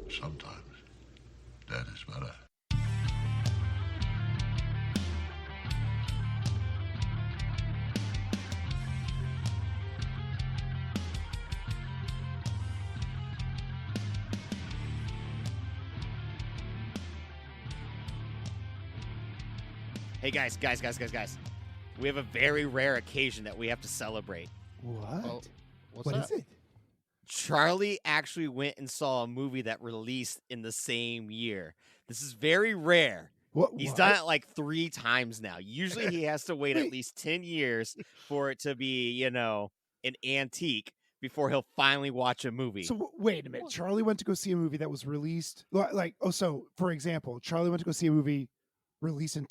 Sometimes dead is better. Hey guys. We have a very rare occasion that we have to celebrate. What? Oh, what's What that? is it? Charlie actually went and saw a movie that released in the same year. This is very rare. He's What? done it like 3 times now. Usually he has to wait at Wait. least 10 years for it to be, an antique before he'll finally watch a movie. So wait a minute. Charlie went to go see a movie that was released. So for example, Charlie went to go see a movie released in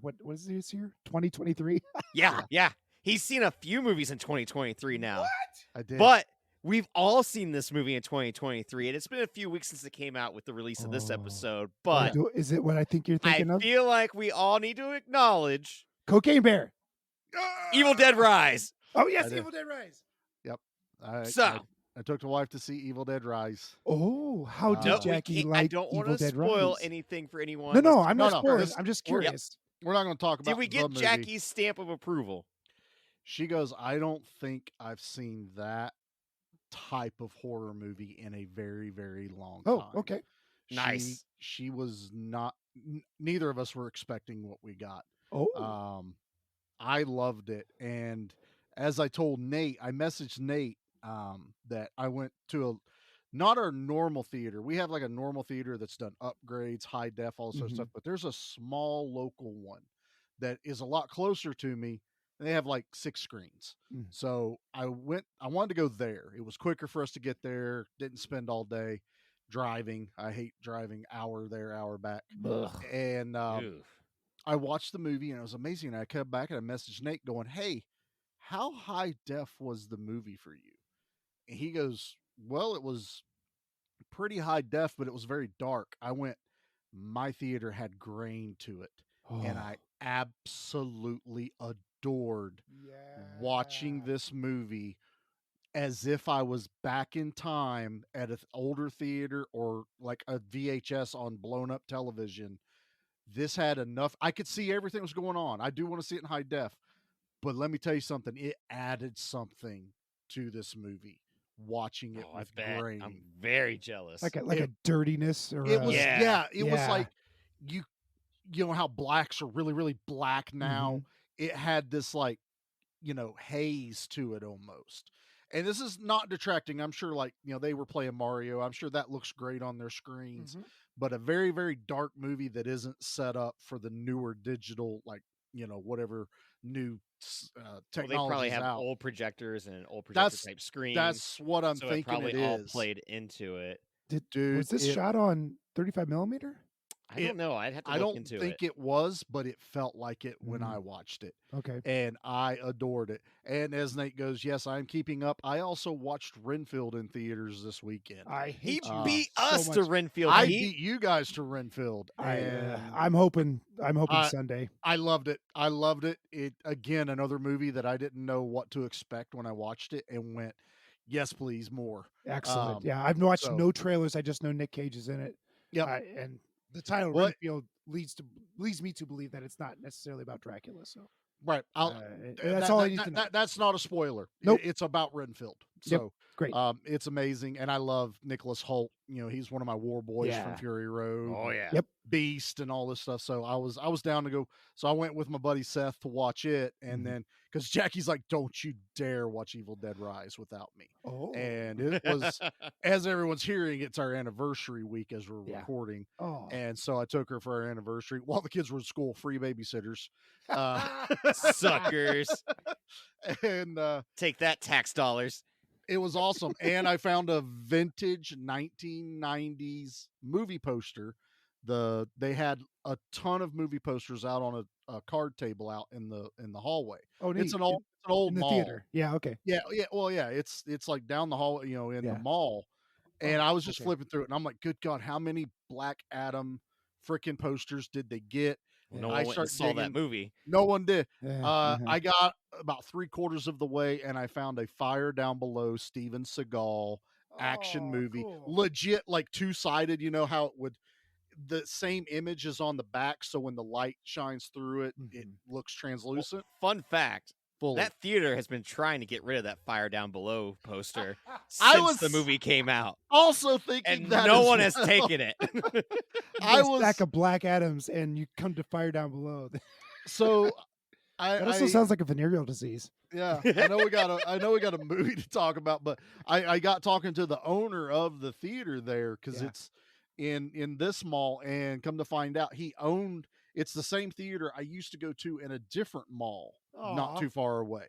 what is this year? 2023. Yeah. He's seen a few movies in 2023 now. What? I did. But we've all seen this movie in 2023, and it's been a few weeks since it came out with the release of this Oh. episode. But Is it what I think you're I thinking of? feel like we all need to acknowledge Cocaine Bear. Evil Dead Rise. Oh yes, I did. Evil Dead Rise. I took the wife to see Evil Dead Rise. Oh, how did No, Jackie I like don't want Evil to Dead spoil Rise? anything for anyone. No, I'm not No, spoiling. this- I'm just we're- curious. We're not going to talk about Did we the get movie. Jackie's stamp of approval? She goes, I don't think I've seen that type of horror movie in a very, very long time. Oh, okay. Nice. She was not, neither of us were expecting what we got. Oh, I loved it. And as I told Nate, I messaged Nate that I went to not our normal theater. We have like a normal theater that's done upgrades, high def, all sorts of stuff, but there's a small local one that is a lot closer to me. And they have like 6 screens. Mm. So I wanted to go there. It was quicker for us to get there. Didn't spend all day driving. I hate driving hour there, hour back. Ugh. And Oof. I watched the movie and it was amazing. And I came back and I messaged Nate going, hey, how high def was the movie for you? And he goes, well, it was pretty high def, but it was very dark. I went, my theater had grain to it. And I absolutely adored watching this movie as if I was back in time at an older theater or like a VHS on blown up television. This had enough. I could see everything that was going on. I do want to see it in high def, but let me tell you something. It added something to this movie. Watching it I with bet. grain. I'm very jealous. like a dirtiness or It was Yeah. it was like you know how blacks are really, really black now. It had this like, haze to it almost. And this is not detracting. I'm sure like, they were playing Mario. I'm sure that looks great on their screens. But a very, very dark movie that isn't set up for the newer digital, like, whatever new Well, technology they probably have out. old projectors and an old projector type screen. That's what I'm so thinking it probably it all is. played into it. Dude, was this shot on 35 millimeter? I don't know. I'd have to I look don't into think it. it was, but it felt like it when I watched it. Okay. And I adored it. And as Nate goes, yes, I'm keeping up. I also watched Renfield in theaters this weekend. I He hate you beat so us to much. Renfield. I Pete. beat you guys to Renfield. And I'm hoping I- Sunday. I loved it. I loved it. It again, another movie that I didn't know what to expect when I watched it and went, yes, please, more. Excellent. Yeah, I've watched so- no trailers. I just know Nick Cage is in it. Yep. And the title Well, Renfield leads me to believe that it's not necessarily about Dracula. So Right. that's all I need to know. That's not a spoiler. Nope. It's about Renfield. Yep. So Great. it's amazing. And I love Nicholas Hoult. He's one of my war boys Yeah. from Fury Road. Oh yeah. Yep. Beast and all this stuff. So I was down to go. So I went with my buddy Seth to watch it. And then because Jackie's like, don't you dare watch Evil Dead Rise without me. Oh. And it was, as everyone's hearing, it's our anniversary week as we're recording. Oh. And so I took her for our anniversary while the kids were in school, free babysitters. Suckers. And Take that, tax dollars. it was awesome. And I found a vintage 1990s movie poster. They had a ton of movie posters out on a card table out in the hallway. Oh, neat. It's an old in the mall. theater. Yeah. Okay. Yeah. Well, yeah. It's like down the hall, in Yeah. the mall. And I was just okay. flipping through it, and I'm like, good God, how many Black Adam freaking posters did they get? No I one went start and saw that digging. movie. No one did. Yeah, I got about 3/4 of the way, and I found a Fire Down Below Steven Seagal action Oh, movie, cool. legit, like two-sided. You know how it would, the same image is on the back, so when the light shines through it, it looks Well, translucent. fun fact: Fully. that theater has been trying to get rid of that Fire Down Below poster I since the was movie came out, also thinking and that no as one has well. taken it. You I get a was stack of Black Adams, and you come to Fire Down Below. so That also I sounds like a venereal disease. yeah, I know we got a movie to talk about, but I got talking to the owner of the theater there because Yeah. it's in this mall, and come to find out it's the same theater I used to go to in a different mall not Aw. too far away.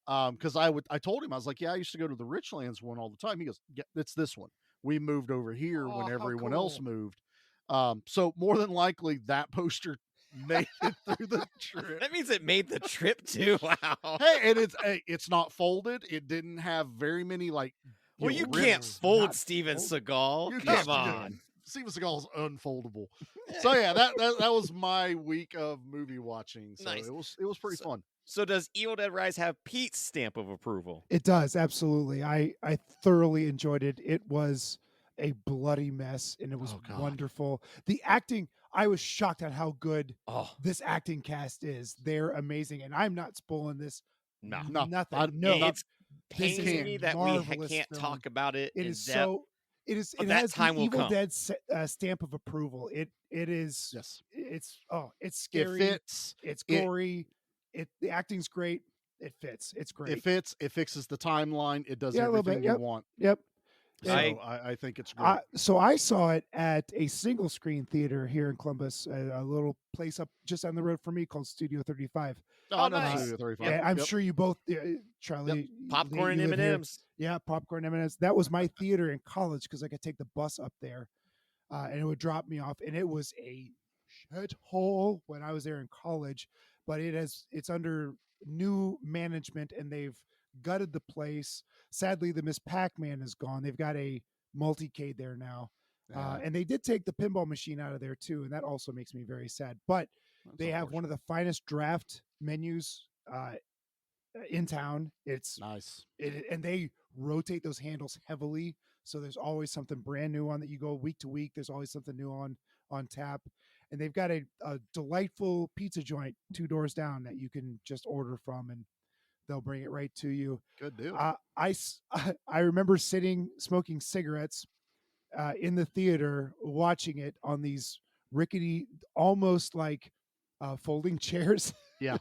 Because I told him, I was like, yeah, I used to go to the Richlands one all the time. He goes, yeah, it's this one. We moved over here when Oh, how everyone else cool. moved. So more than likely that poster made it through the trip. That means it made the trip too. Wow. Hey, and it's not folded. It didn't have very many like. Well, you know, can't rips. fold not Steven fold- Seagal. You Come can't- on. Steven Seagal's unfoldable. So yeah, that was my week of movie watching. So Nice. it was pretty fun. So does Evil Dead Rise have Pete's stamp of approval? It does, absolutely. I thoroughly enjoyed it. It was a bloody mess, and it was Oh, God. wonderful. The acting, I was shocked at how good Oh, this acting cast is. They're amazing, and I'm not spoiling this. no. No, Nothing. No, It's this is pains a me that we marvelous can't film. talk about it It in is depth. so. It is. But It that has time the will Evil come. Dead stamp of approval. It is. Yes. It's it's It scary. fits. It's It- gory. The acting's great. It fits. It's great. It fits. It fixes the timeline. It does Yeah, a little everything bit. you Yep. want. Yep. So I- I think it's great. So I saw it at a single screen theater here in Columbus, a little place up just down the road from me called Studio 35. Oh, Oh, no, nice. Studio 35. Yeah, I'm Yep. sure you both, Charlie, Popcorn and you live here. M&Ms. Yeah, popcorn M&Ms. That was my theater in college because I could take the bus up there, and it would drop me off. And it was a shithole when I was there in college, but it's under new management, and they've gutted the place. Sadly, the Miss Pac-Man is gone. They've got a multicade there now. Yeah, And they did take the pinball machine out of there too, and that also makes me very sad. But that's they have one of the finest draft menus in town. It's nice. and they rotate those handles heavily, so there's always something brand new on that. You go week to week, there's always something new on tap. And they've got a delightful pizza joint 2 doors down that you can just order from, and they'll bring it right to you. Good deal. I remember smoking cigarettes in the theater, watching it on these rickety, almost like folding chairs. Yeah.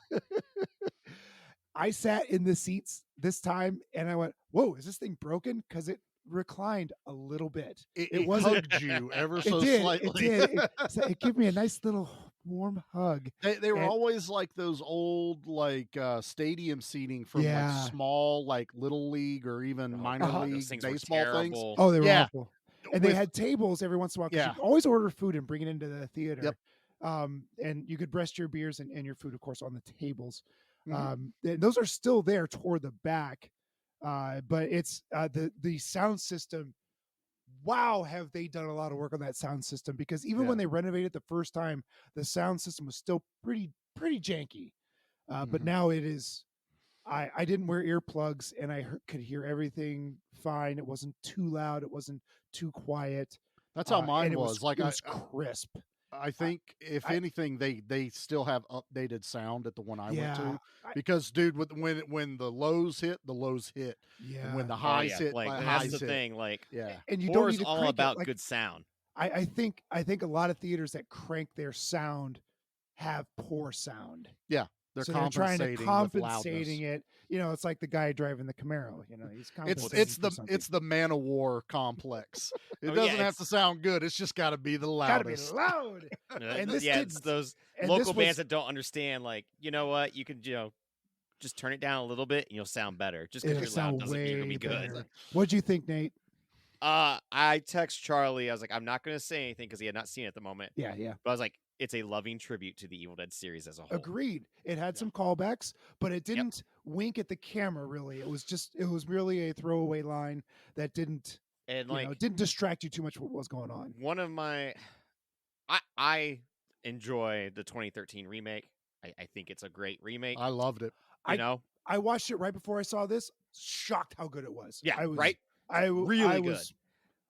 I sat in the seats this time, and I went, "Whoa, is this thing broken?" Because it reclined a little bit. It wasn't. hugged you ever so It did. slightly. It did. It gave me a nice little warm hug. They were And- always like those old like stadium seating from Yeah. like small like little league or even minor Uh-huh. league Those things were baseball things. terrible. Oh, they were Yeah. awful. And they With- had tables every once in a while. 'Cause Yeah. you could always order food and bring it into the theater. Yep. And you could rest your beers and your food, of course, on the tables. Mhm. And those are still there toward the back. But it's the sound system. Wow, have they done a lot of work on that sound system? Because even Yeah. when they renovated the first time, the sound system was still pretty janky. But Mhm. now it is. I didn't wear earplugs, and I could hear everything fine. It wasn't too loud. It wasn't too quiet. That's how and mine it was. Like it was crisp. I think if I- anything, they still have updated sound at the one I went Yeah, to I- because dude, when the lows hit, the lows hit, Yeah. and when the Oh, highs yeah. hit, Like, the that's highs the hit. thing. Like, Yeah, and you don't horror's need to all crank about it. Like, good sound. I think a lot of theaters that crank their sound have poor sound. they're So they're trying to compensating with compensating loudness. it. It's like the guy driving the Camaro. He's It's compensating it's for the something. it's the Man of War complex. It Oh, yeah, doesn't have it's- to sound good. It's just got to be the gotta be loudest. loud. And this yeah, it's didn't. those And local this bands was- that don't understand. Like, you know what? You can, just turn it down a little bit, and you'll sound better. Just because It'll you're loud sound doesn't mean you're gonna way be good. better. What'd you think, Nate? I text Charlie. I was like, I'm not gonna say anything because he had not seen it at the moment. Yeah. But I was like, it's a loving tribute to the Evil Dead series as a whole. Agreed. It had Yeah. some callbacks, but it didn't wink at the camera really. It was really a throwaway line that didn't And like, didn't distract you too much from what was going on. one of my, I enjoy the 2013 remake. I think it's a great remake. I loved it. you know, I watched it right before I saw this. Shocked how good it was. yeah, I was, right. Really good. was.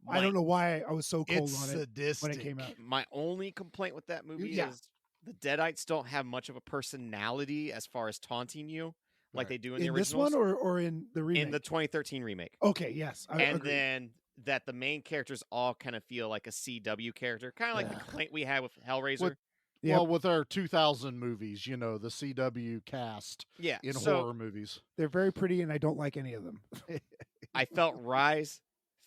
I don't know why I was so cold It's on it sadistic. when it came out. My only complaint with that movie Yeah. is the Deadites don't have much of a personality as far as taunting you like Right. they do in the In this originals. one or in the remake? In the 2013 remake. Okay, yes, I And agree. then that the main characters all kind of feel like a CW character, kind of like the Ugh. complaint we had with Hellraiser. Yep. Well, with our 2000 movies, the CW cast Yeah, in so horror movies. They're very pretty, and I don't like any of them. I felt Rise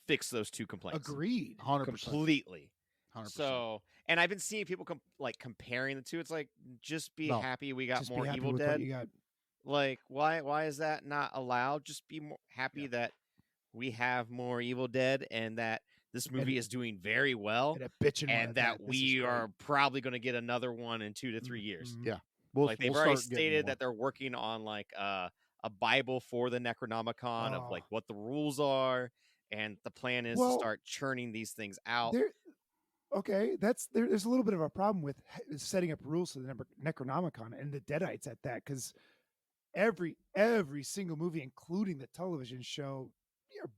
fixed those two complaints. Agreed. 100%. Completely. 100%. So, and I've been seeing people comparing the two. It's like, just be No. happy we got Just more be happy Evil with Dead. what you got. Like, why is that not allowed? Just be more happy that we have more Evil Dead and that this movie is doing very well, And a bitchin' one and at that This is we great. are probably going to get another one in 2 to 3 years. Mhm. Yeah. We'll, Like they've we'll already start getting stated more. that they're working on like a Bible for the Necronomicon of like Oh. what the rules are, and the plan is to Well, start churning these things out. Okay, there's a little bit of a problem with setting up rules for the Necronomicon and the Deadites at that, because every single movie, including the television show,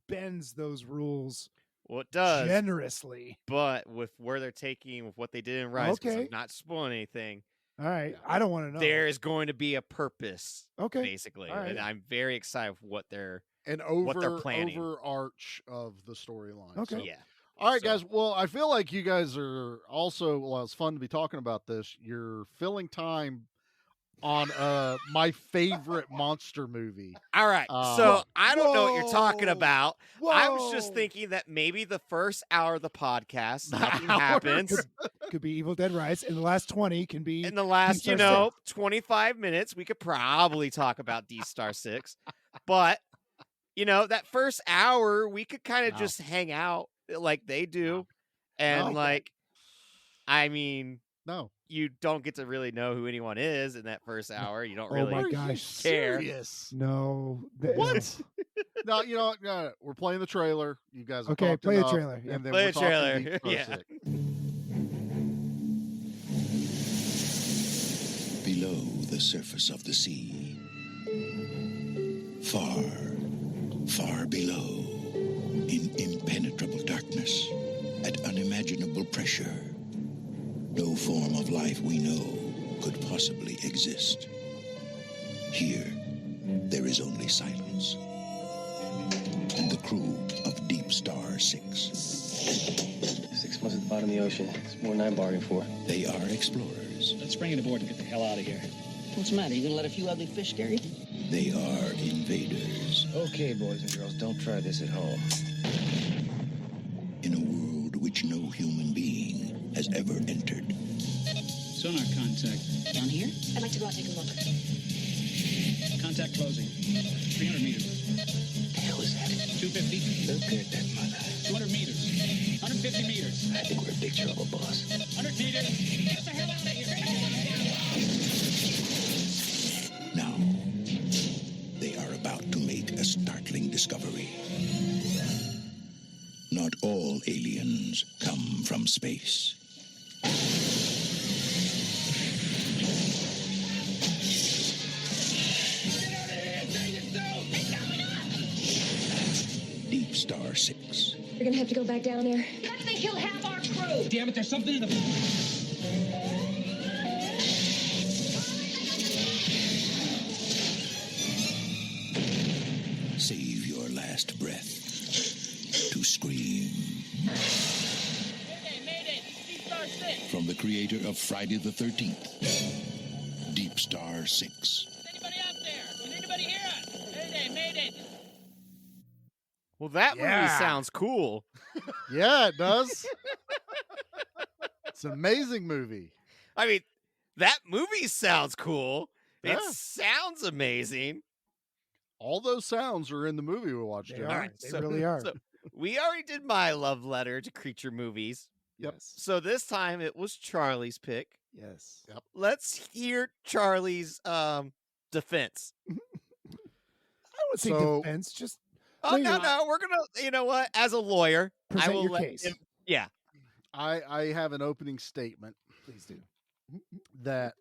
bends those rules Well, it does, generously. but with where they're taking with what they did in Rise, 'cause Okay. I'm not spoiling anything. All right, Yeah. I don't want to know. There is going to be a purpose, Okay, basically, all right. and I'm very excited for what they're An what they're planning. overarch of the storyline. Okay. So. Yeah. All right, So- guys. Well, I feel like you guys are also, well, it's fun to be talking about this. You're filling time on my favorite monster movie. All right, Uh, so I don't know what you're talking Whoa. about. I was just Whoa. thinking that maybe the first hour of the podcast, nothing Hour. happens. Could be Evil Dead Rise, and the last 20 can be In the last, Deepstar 25 minutes, we could probably talk about Deepstar 6. But, that first hour, we could kind of No. just hang out like they do. And, No. I mean, No. you don't get to really know who anyone is in that first hour. You don't Oh really my Are you gosh. care. serious? No. What? No, you know what? No, we're playing the trailer. You guys have Okay, talked play the enough, trailer. Yeah. And then Play we're the talking trailer. Deepstar Yeah. 6. Below the surface of the sea, far, far below, in impenetrable darkness, at unimaginable pressure, no form of life we know could possibly exist. Here, there is only silence. And the crew of Deepstar Six. 6 months at the bottom of the ocean. It's more than I bargained for. They are explorers. Let's bring it aboard and get the hell out of here. What's the matter? You gonna let a few ugly fish scare you? They are invaders. Okay, boys and girls, don't try this at home. In a world which no human being has ever entered. Sonar contact. Down here? I'd like to go out and take a look. Contact closing. 300 meters. The hell is that? 250. Look at that mother. 200 meters. 150 meters. I think we're in big trouble, boss. 100 meters. Get the hell out of here. Now, they are about to make a startling discovery. Not all aliens come from space. Deepstar Six. You're gonna have to go back down there. How did they kill half our crew? Damn it, there's something in the... Save your last breath to scream. Mayday, Deepstar 6. From the creator of Friday the 13th, Deepstar 6. Is anybody out there? Can anybody hear us? Mayday. Well, that movie Yeah. sounds cool. Yeah, it does. It's an amazing movie. I mean, that movie sounds cool. Yeah. It sounds amazing. All those sounds are in the movie we watched. They Joe. are. right, They so- really are. so- We already did my love letter to creature movies. Yep. So this time it was Charlie's pick. Yes. Yep. Let's hear Charlie's defense. I would say So- defense. Just Oh, No, no, we're going to, you know what? As a lawyer, I present will your let case. him- yeah. I have an opening statement Please do. that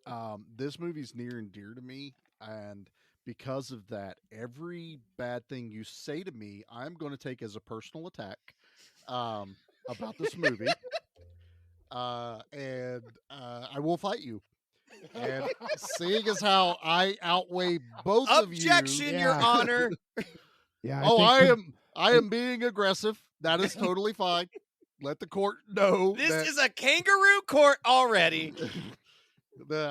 this movie's near and dear to me, and because of that, every bad thing you say to me, I'm going to take as a personal attack about this movie. And I will fight you. And seeing as how I outweigh both of you, Objection, Your Yeah. Honor. Yeah. oh, think I am being aggressive. That is totally fine. Let the court know This that is a kangaroo court already. that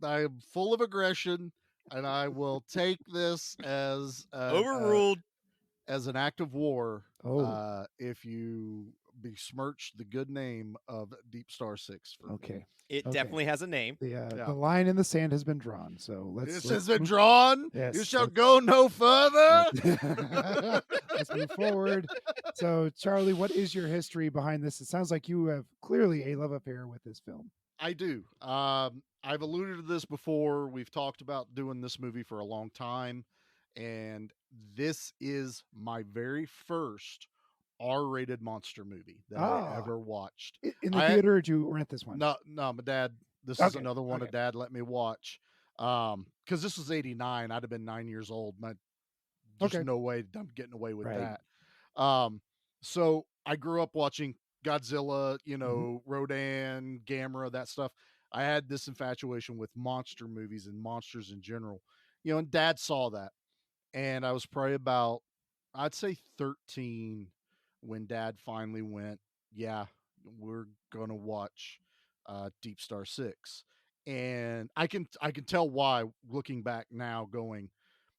I am full of aggression, and I will take this as Overruled. as an act of war. Oh. If you besmirch the good name of Deepstar Six for me. Okay. It Okay. definitely has a name. Yeah. The line in the sand has been drawn. So This let's has been move- drawn. Yes, You shall let's- go no further. Let's move forward. So, Charlie, what is your history behind this? It sounds like you have clearly a love affair with this film. I do. I've alluded to this before. We've talked about doing this movie for a long time, and this is my very first R-rated monster movie that I ever watched. In the I- theater, or did you rent this one? No, my dad. This is Okay, another one okay. that Dad let me watch. Because this was '89. I'd have been 9 years old. There's Okay. no way I'm getting away with Right. that. So I grew up watching Godzilla, Mm-hmm. Rodan, Gamera, that stuff. I had this infatuation with monster movies and monsters in general. And Dad saw that. And I was probably about, I'd say 13 when Dad finally went, yeah, we're gonna watch Deepstar Six. And I can tell why looking back now, going,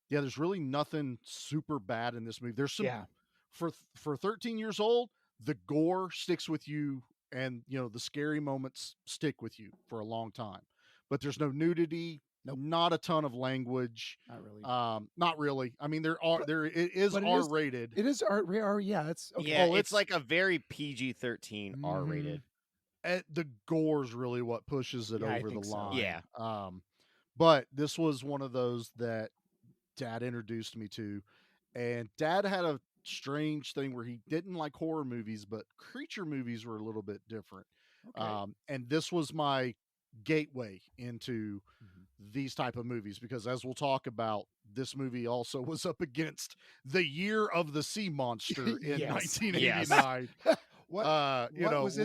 yeah, there's really nothing super bad in this movie. There's some Yeah. for 13 years old, the gore sticks with you, and the scary moments stick with you for a long time. But there's no nudity, Nope. not a ton of language. Not really. Not really. I mean, it is but it is- R-rated. It is R. Yeah, that's okay. Yeah, Oh, it's it's- like a very PG-13 Mhm. R-rated. The gore's really what pushes it Yeah, I over the think so. line. Yeah. But this was one of those that Dad introduced me to, and Dad had a strange thing where he didn't like horror movies, but creature movies were a little bit different. Okay. And this was my gateway into these type of movies, because as we'll talk about, this movie also was up against the Year of the Sea Monster in Yes. 1989. What what was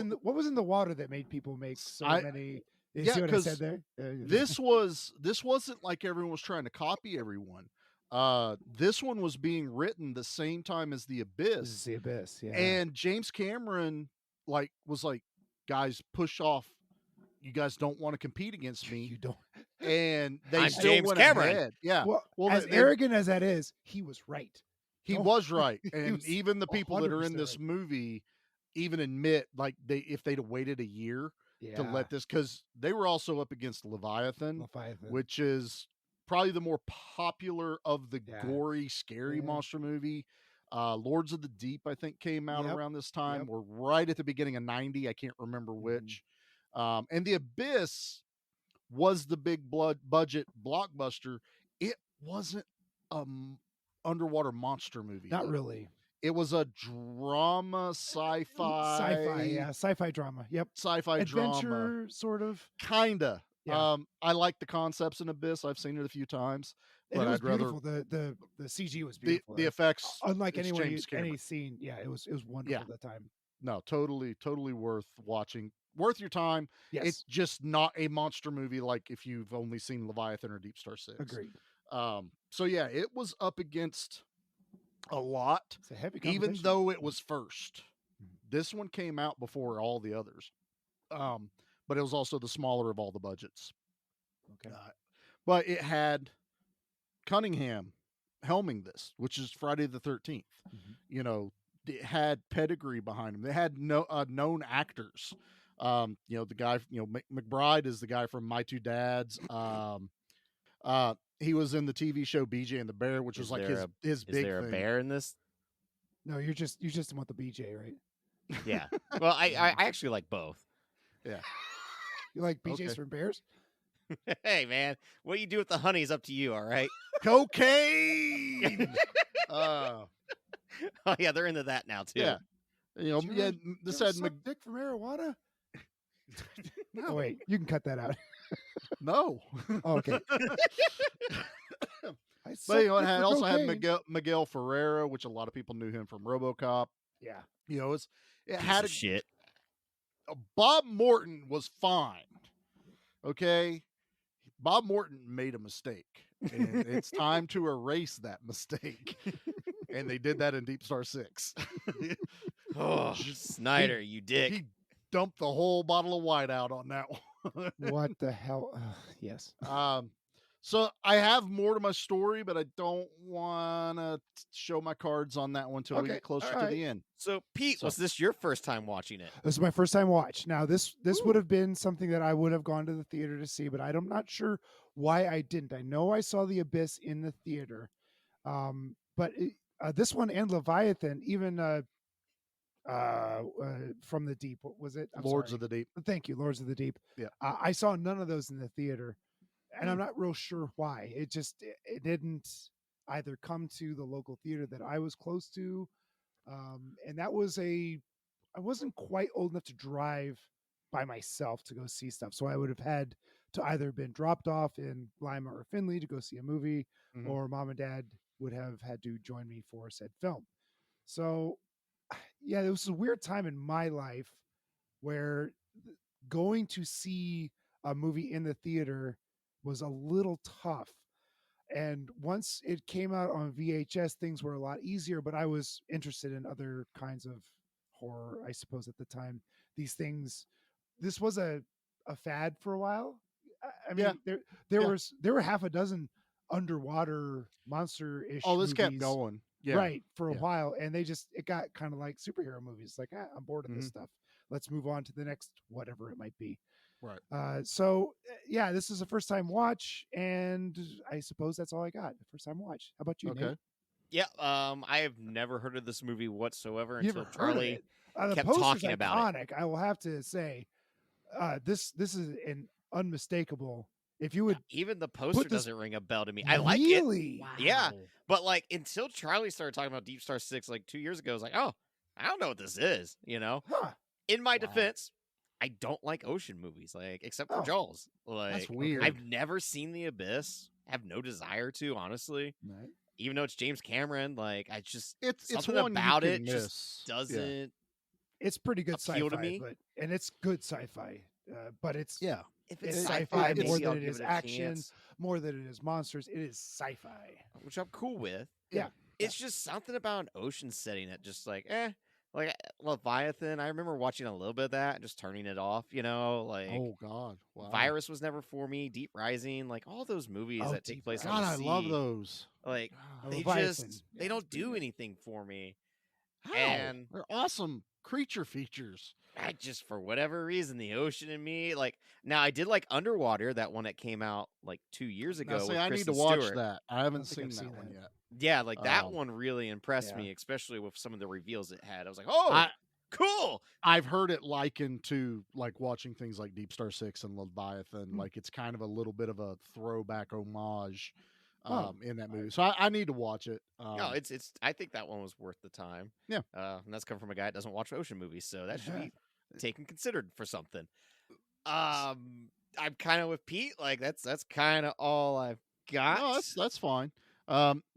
in the water that made people make so many? You yeah, see what I 'cause said there? this wasn't like everyone was trying to copy everyone. This one was being written the same time as The This Abyss, is the Abyss. Yeah. and James Cameron was like, guys, push off. You guys don't want to compete against me, you don't. and they I'm still James went Cameron. ahead. Yeah, Well, as they- arrogant as that is, he was right. he Oh, was right, he and was even the people that are in 100% this right. movie even admit, like, if they'd have waited a year Yeah. to let this, because they were also up against Leviathan, Leviathan. which is probably the more popular of the Yeah. gory, scary Yeah. monster movie. Lords of the Deep, I think, came out Yep. around this time. Yep. We're right at the beginning of '90. I can't remember Mhm. which. And The Abyss was the big budget blockbuster. It wasn't an underwater monster movie. Not though. really. It was a drama, sci-fi, Sci-fi, yeah, sci-fi drama. Yep. sci-fi Adventure, drama. sort of. Kinda. Yeah. I like the concepts in Abyss. I've seen it a few times, And but it was I'd rather beautiful. The CG was the beautiful. effects. Unlike it's anyone James Cameron. any scene. Yeah, it was wonderful Yeah. at that time. No, totally worth watching. Worth your time. Yes. It's just not a monster movie like if you've only seen Leviathan or Deepstar Six. Agreed. So yeah, it was up against a lot, It's a heavy even competition. though it was first. This one came out before all the others. But it was also the smaller of all the budgets. Okay. But it had Cunningham helming this, which is Friday the 13th. Mhm. It had pedigree behind him. They had known actors. The guy, McBride is the guy from My Two Dads. He was in the TV show BJ and the Bear, which was like his Is big there a thing. bear in this? No, you just want the BJ, right? Yeah. Well, I actually like both. You like BJs Okay. from Bears? Hey, man, what you do with the honey is up to you. All right. Cocaine. Oh yeah, they're into that now too. Yeah. Did you Yeah. ever- This you ever had suck dick from marijuana? No. Oh, wait, you can cut that out. no. Oh, okay. But you know, it Some had for also had cocaine. Miguel Ferreira, which a lot of people knew him from RoboCop. Yeah. You know, it Piece had of shit. Bob Morton was fine. Okay, Bob Morton made a mistake, and it's time to erase that mistake. And they did that in Deepstar Six. Oh, Snyder, you dick. He dumped the whole bottle of white out on that one. What the hell? Yes. So I have more to my story, but I don't want to show my cards on that one until we Okay, get closer all to right. the end. So, Pete, So- was this your first time watching it? This is my first time watch. Now, this would have been something that I would have gone to the theater to see, but I'm not sure why I didn't. I know I saw The Abyss in the theater, but this one and Leviathan, even From the Deep, what was it? Lords of the Deep. Thank you, Lords of the Deep. Yeah. I saw none of those in the theater, and I'm not real sure why. It didn't either come to the local theater that I was close to, and that was I wasn't quite old enough to drive by myself to go see stuff, so I would have had to either been dropped off in Lima or Findlay to go see a movie, Mhm. or mom and dad would have had to join me for said film. So, yeah, it was a weird time in my life where going to see a movie in the theater was a little tough. And once it came out on VHS, things were a lot easier, but I was interested in other kinds of horror, I suppose, at the time. This was a fad for a while. I mean, Yeah. there were half a dozen underwater monster-ish Oh, this kept movies, going. Yeah. right, for a Yeah. while, and it got kind of like superhero movies. Like, I'm bored of this stuff. Let's move on to the next whatever it might be. Right. So yeah, this is a first time watch, and I suppose that's all I got. The first time watch. How about you, Okay. Nate? Yeah, I have never heard of this movie whatsoever You until ever heard of Charlie it? The kept poster's talking about iconic. I will have to say, this is an unmistakable. If you would Even the poster this- doesn't ring a bell to me. I like it. really, Yeah, but like until Charlie started talking about Deep Star 6 like 2 years ago, I was like, oh, I don't know what this is. You know. huh? In my Wow. defense, I don't like ocean movies, like except for Oh, Jaws. Like That's weird. I've never seen The Abyss. Have no desire to, honestly. Right. Even though it's James Cameron, like I just it's something one you about can it miss. just doesn't. It's pretty good Appeal to sci-fi, me? and it's good sci-fi. But it's Yeah. If it's it's sci-fi sci-fi, more maybe I'll than it give is it a action, chance, more than it is monsters. It is sci-fi. which I'm cool with. Yeah. It's just something about an ocean setting that just like like Leviathan. I remember watching a little bit of that and just turning it off. You know, like Oh God. Wow. Virus was never for me. Deep Rising, like all those movies Oh, that take Deep place God, on the I sea. love those. Like Oh, they Leviathan. just Yeah, they it's don't pretty do good. anything for me. How? And- They're awesome creature features. I just for whatever reason the ocean in me like now I did like Underwater, that one that came out like 2 years ago. Now, see, with I need to Kristen watch Stewart. that. I haven't don't think seen I've that seen one that. yet. Yeah, like that Um, one really impressed yeah. me, especially with some of the reveals it had. I was like, oh, I- cool. I've heard it likened to like watching things like Deep Star 6 and Leviathan. Hmm. Like it's kind of a little bit of a throwback homage Oh, in that movie. So I need to watch it. No, it's I think that one was worth the time. Yeah. And that's coming from a guy that doesn't watch ocean movies, so that should be taken considered for something. I'm kind of with Pete. Like that's kind of all I've got. no, that's fine.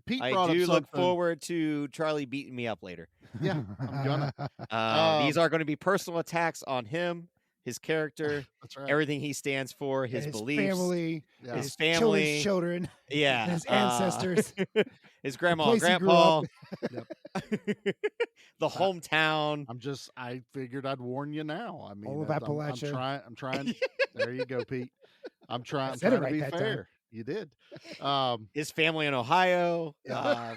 Pete I brought do up look something. forward to Charlie beating me up later. Yeah, I'm gonna. These are going to be personal attacks on him, his character, That's right. everything he stands for, And his, his beliefs, family, Yeah. his children's family, children, yeah, his ancestors, his grandma, place he grew up. grandpa, the hometown. I figured I'd warn you now. I mean, All of I'm Appalachia. trying. There you go, Pete. I'm trying said it to right be that time. fair. You did. His family in Ohio. Yeah.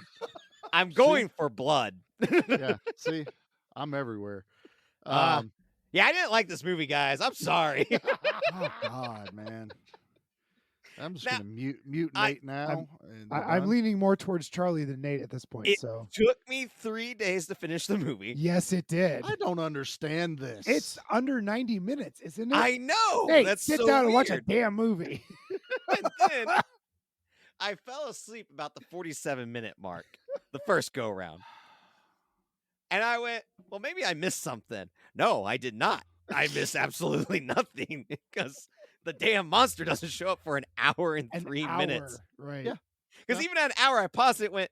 I'm going for blood. Yeah. See, I'm everywhere. Yeah, I didn't like this movie, guys. I'm sorry. Oh God, man. I'm just Now, gonna mute I- Nate now. and we're I'm done. leaning more towards Charlie than Nate at this point. It So took me 3 days to finish the movie. yes, it did. I don't understand this. It's under 90 minutes, isn't it? I know. Hey, That's sit so down and watch a weird. damn movie. And then I fell asleep about the 47-minute mark, the first go round. And I went, well, maybe I missed something. No, I did not. I missed absolutely nothing because the damn monster doesn't show up for an hour and An 3 hour, minutes. right? Yeah. Because even at an hour, I paused it, went,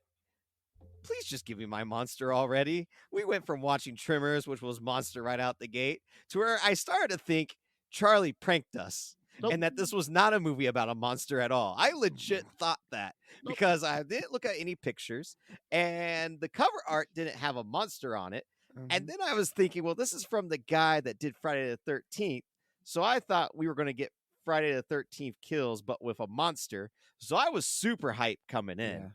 please just give me my monster already. We went from watching Trimmers, which was monster right out the gate, to where I started to think Charlie pranked us. Nope. And that this was not a movie about a monster at all. I legit thought that Nope. because I didn't look at any pictures and the cover art didn't have a monster on it. And then I was thinking, well, this is from the guy that did Friday the 13th. So I thought we were going to get Friday the 13th kills, but with a monster. So I was super hyped coming in. Yeah.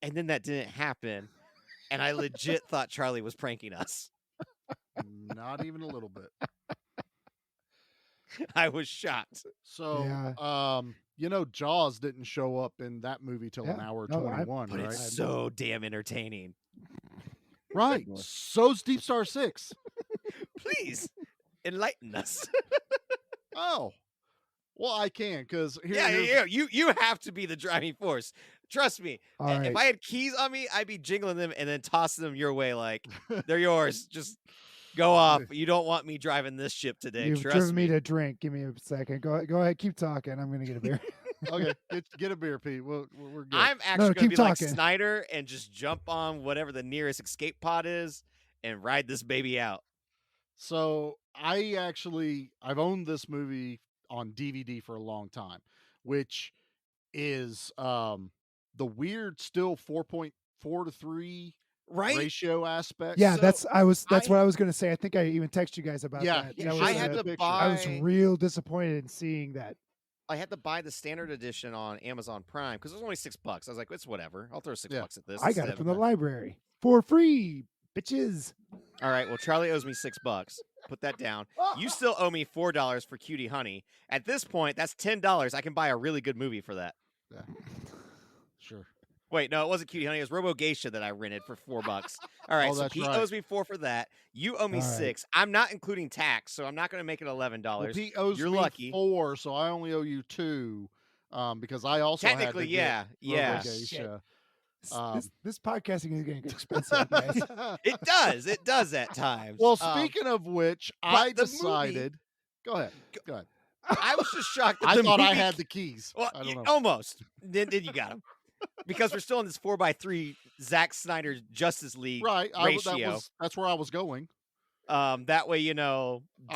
And then that didn't happen. And I legit thought Charlie was pranking us. Not even a little bit. I was shocked. So, Yeah. Jaws didn't show up in that movie till an Yeah. hour No, 21, But right? it's so damn entertaining. Right. So's Deepstar 6. Please enlighten us. Oh. Well, I can, because Yeah. You have to be the driving force. Trust me. All If right. I had keys on me, I'd be jingling them and then tossing them your way like they're yours. Just go off. You don't want me driving this ship today. You've Trust driven me. me to drink. Give me a second. Go ahead. Keep talking. I'm gonna get a beer. Okay, get a beer, Pete. We're good. I'm actually going to keep be like talking. Snyder and just jump on whatever the nearest escape pod is and ride this baby out. So I've owned this movie on DVD for a long time, which is the weird still 4.4 to 3 Right? ratio aspect. Yeah, So that's I- what I was gonna say. I think I even texted you guys about Yeah, that. you That showed was, I had me to the picture. buy. I was real disappointed in seeing that. I had to buy the standard edition on Amazon Prime because it was only $6. I was like, it's whatever. I'll throw $6 at this. I got it from the library for free, bitches. All right. Well, Charlie owes me $6. Put that down. You still owe me $4 for Cutie Honey. At this point, that's $10. I can buy a really good movie for that. Yeah. Sure. Wait, no, it wasn't Cutie Honey. It was Robo Geisha that I rented for $4. All right, Oh, so that's Pete right. owes me $4 for that. You owe me All right. $6. I'm not including tax, so I'm not going to make it $11. Well, Pete owes You're me lucky. 4, so I only owe you 2, because I also had to Technically, get yeah. Robo-Geisha. This podcasting is getting expensive, guys. It does. It does at times. Well, speaking of which, I the movie- decided. Go ahead. I was just shocked that I the thought I movie- had the keys. Well, I don't know. almost. Then you got him. Because we're still in this 4x3 Zack Snyder Justice League Right. ratio. That's where I was going. That way, I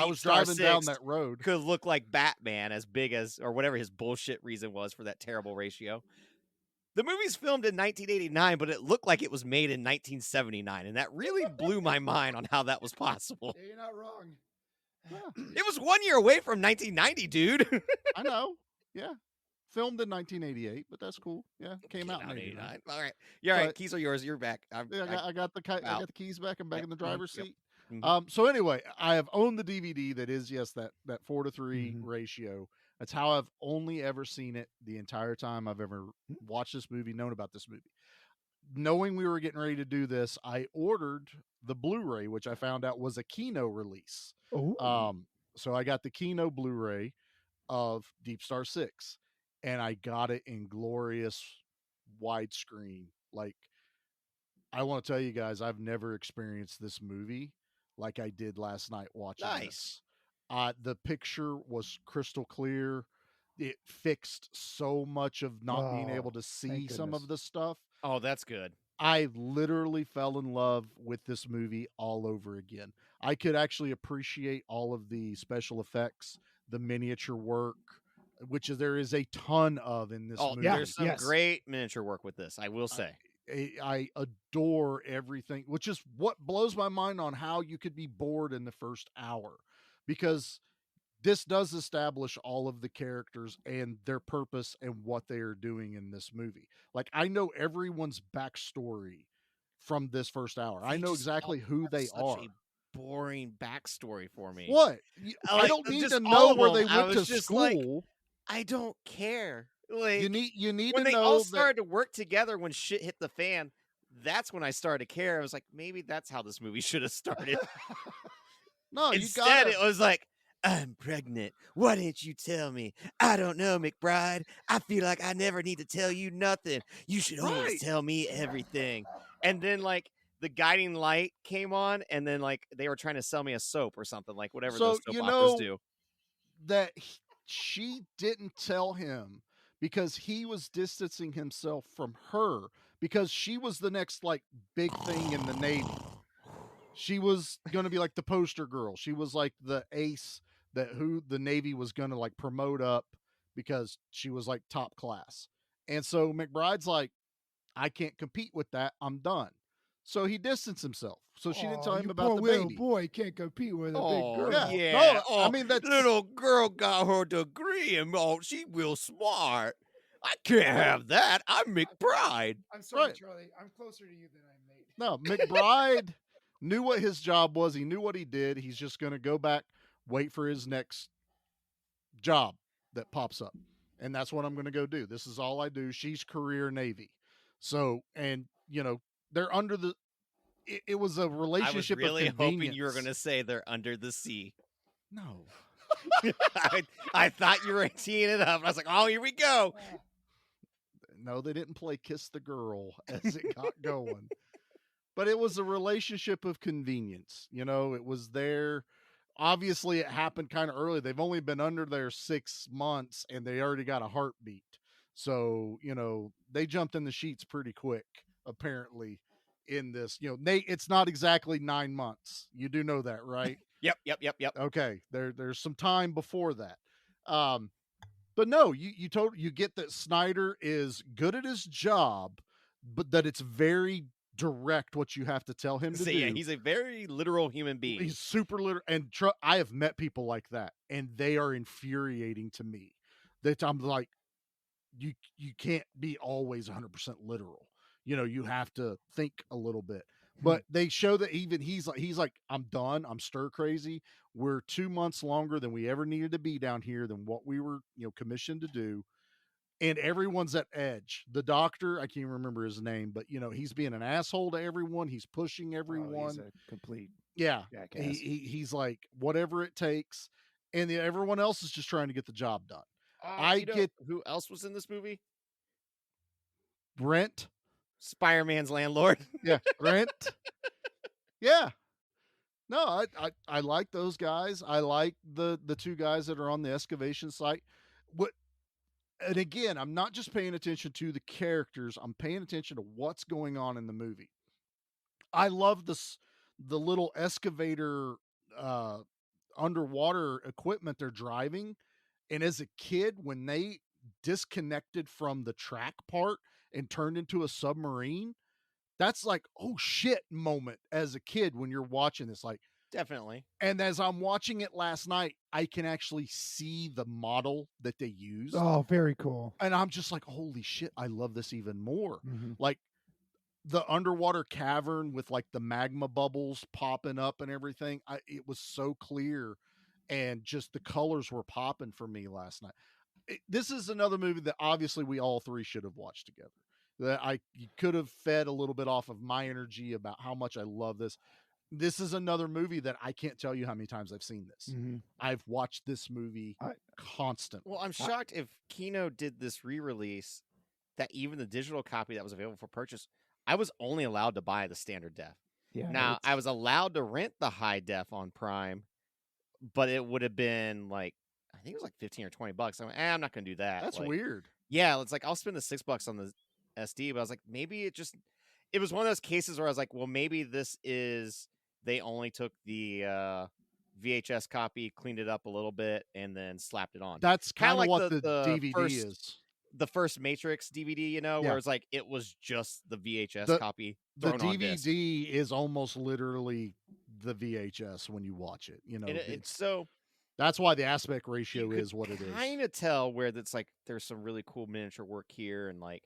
was Deepstar driving down 6 that road. could look like Batman as big as, or whatever his bullshit reason was for that terrible ratio. The movie's filmed in 1989, but it looked like it was made in 1979. And that really blew my mind on how that was possible. Yeah, you're not wrong. It was 1 year away from 1990, dude. I know. Yeah. Filmed in 1988, but that's cool. Yeah. Came out in 89. All right. Yeah, all right. But- Keys are yours. You're back. Yeah, I got the Wow. keys back. I'm back in the driver's Yep. seat. Mhm. So anyway, I have owned the DVD that is that 4 to 3 Mhm. ratio. That's how I've only ever seen it the entire time I've ever watched this movie, known about this movie. Knowing we were getting ready to do this, I ordered the Blu-ray, which I found out was a Kino release. Oh, So I got the Kino Blu-ray of Deepstar 6, and I got it in glorious widescreen. Like, I want to tell you guys, I've never experienced this movie like I did last night watching Nice. this. The picture was crystal clear. It fixed so much of not being Oh, able to see thank some of goodness. the stuff. Oh, that's good. I literally fell in love with this movie all over again. I could actually appreciate all of the special effects, the miniature work, which there is a ton of in this movie. There's some yes. great miniature work with this, I will say. I adore everything, which is what blows my mind on how you could be bored in the first hour, because this does establish all of the characters and their purpose and what they are doing in this movie. Like, I know everyone's backstory from this first hour. I They know just exactly all who have they such are. a boring backstory for me. What? I Like, don't need just to all know of where them, they I went to was just like, school. I don't care. Like, You need when to they know all that. started to work together when shit hit the fan, that's when I started to care. I was like, maybe that's how this movie should have started. No, you Instead, got it was like, I'm pregnant. Why didn't you tell me? I don't know, McBride. I feel like I never need to tell you nothing. You should Right. always tell me everything. And then, like, the guiding light came on, and then, like, they were trying to sell me a soap or something, like whatever So, those soap you operas know, do. that she didn't tell him because he was distancing himself from her because she was the next like big thing in the Navy. She was going to be like the poster girl. She was like the ace that who the Navy was going to like promote up because she was like top class. And so McBride's like, I can't compete with that. I'm done. So he distanced himself. So she didn't tell him you about poor the little baby. boy can't compete with a big Oh, girl. Yeah. yeah. No, Oh, I mean, that's little girl got her degree and she real smart. I can't have that. I'm McBride. I'm sorry, Right. Charlie. I'm closer to you than I'm Nate. no. McBride knew what his job was. He knew what he did. He's just going to go back, wait for his next job that pops up. And that's what I'm going to go do. This is all I do. She's career Navy. So, and, you know, they're under the, it was a I was relationship really of hoping convenience. you were going to say they're under the sea. No. I thought you were teeing it up. I was like, oh, here we go. No, they didn't play Kiss the Girl as it got going. But it was a relationship of convenience. You know, it was there. Obviously, it happened kind of early. They've only been under there 6 months and they already got a heartbeat. So, you know, they jumped in the sheets pretty quick, apparently, in this. You know, Nate, it's not exactly 9 months. You do know that, right? Yep. Okay. There's some time before that. But no, you get that Snyder is good at his job, but that it's very direct what you have to tell him to So, do. yeah, he's a very literal human being. He's super literal, and I have met people like that, and they are infuriating to me. That I'm like, you can't be always 100% literal. You know, you have to think a little bit. But they show that even he's like, I'm done. I'm stir crazy. We're 2 months longer than we ever needed to be down here than what we were, you know, commissioned to do. And everyone's at edge. The doctor, I can't remember his name, but you know, he's being an asshole to everyone. He's pushing everyone. He's a complete Yeah. jackass. He's like, whatever it takes. And everyone else is just trying to get the job done. I get who else was in this movie? Brent. Spider-Man's landlord. Yeah. Brent. Yeah. No, I like those guys. I like the two guys that are on the excavation site. What and again, I'm not just paying attention to the characters, I'm paying attention to what's going on in the movie. I love the little excavator uh underwater equipment they're driving. And as a kid, when they disconnected from the track part and turned into a submarine, that's like, oh shit moment as a kid when you're watching this. Like, Definitely. and as I'm watching it last night, I can actually see the model that they used. Oh, very cool. And I'm just like, holy shit, I love this even more. Mhm. Like the underwater cavern with like the magma bubbles popping up and everything. It was so clear and just the colors were popping for me last night. This is another movie that obviously we all three should have watched together. That you could have fed a little bit off of my energy about how much I love this. This is another movie that I can't tell you how many times I've seen this. Mhm. I've watched this movie constantly. Well, I'm shocked if Kino did this re-release that even the digital copy that was available for purchase, I was only allowed to buy the standard def. Yeah. Now, I was allowed to rent the high def on Prime, but it would have been like, I think it was like 15 or 20 bucks. I'm like, I'm not going to do that. That's like, weird. Yeah, it's like I'll spend the $6 on the SD, but I was like, maybe it was one of those cases where I was like, well, maybe this is they only took the VHS copy, cleaned it up a little bit, and then slapped it on. That's kind of like what the DVD first, is. The first Matrix DVD, you know, Yeah. where it's like it was just the VHS copy. The thrown on disc. DVD is almost literally the VHS when you watch it. You know, And it's so that's why the aspect ratio is what it is. Kind of tell where that's like there's some really cool miniature work here, and like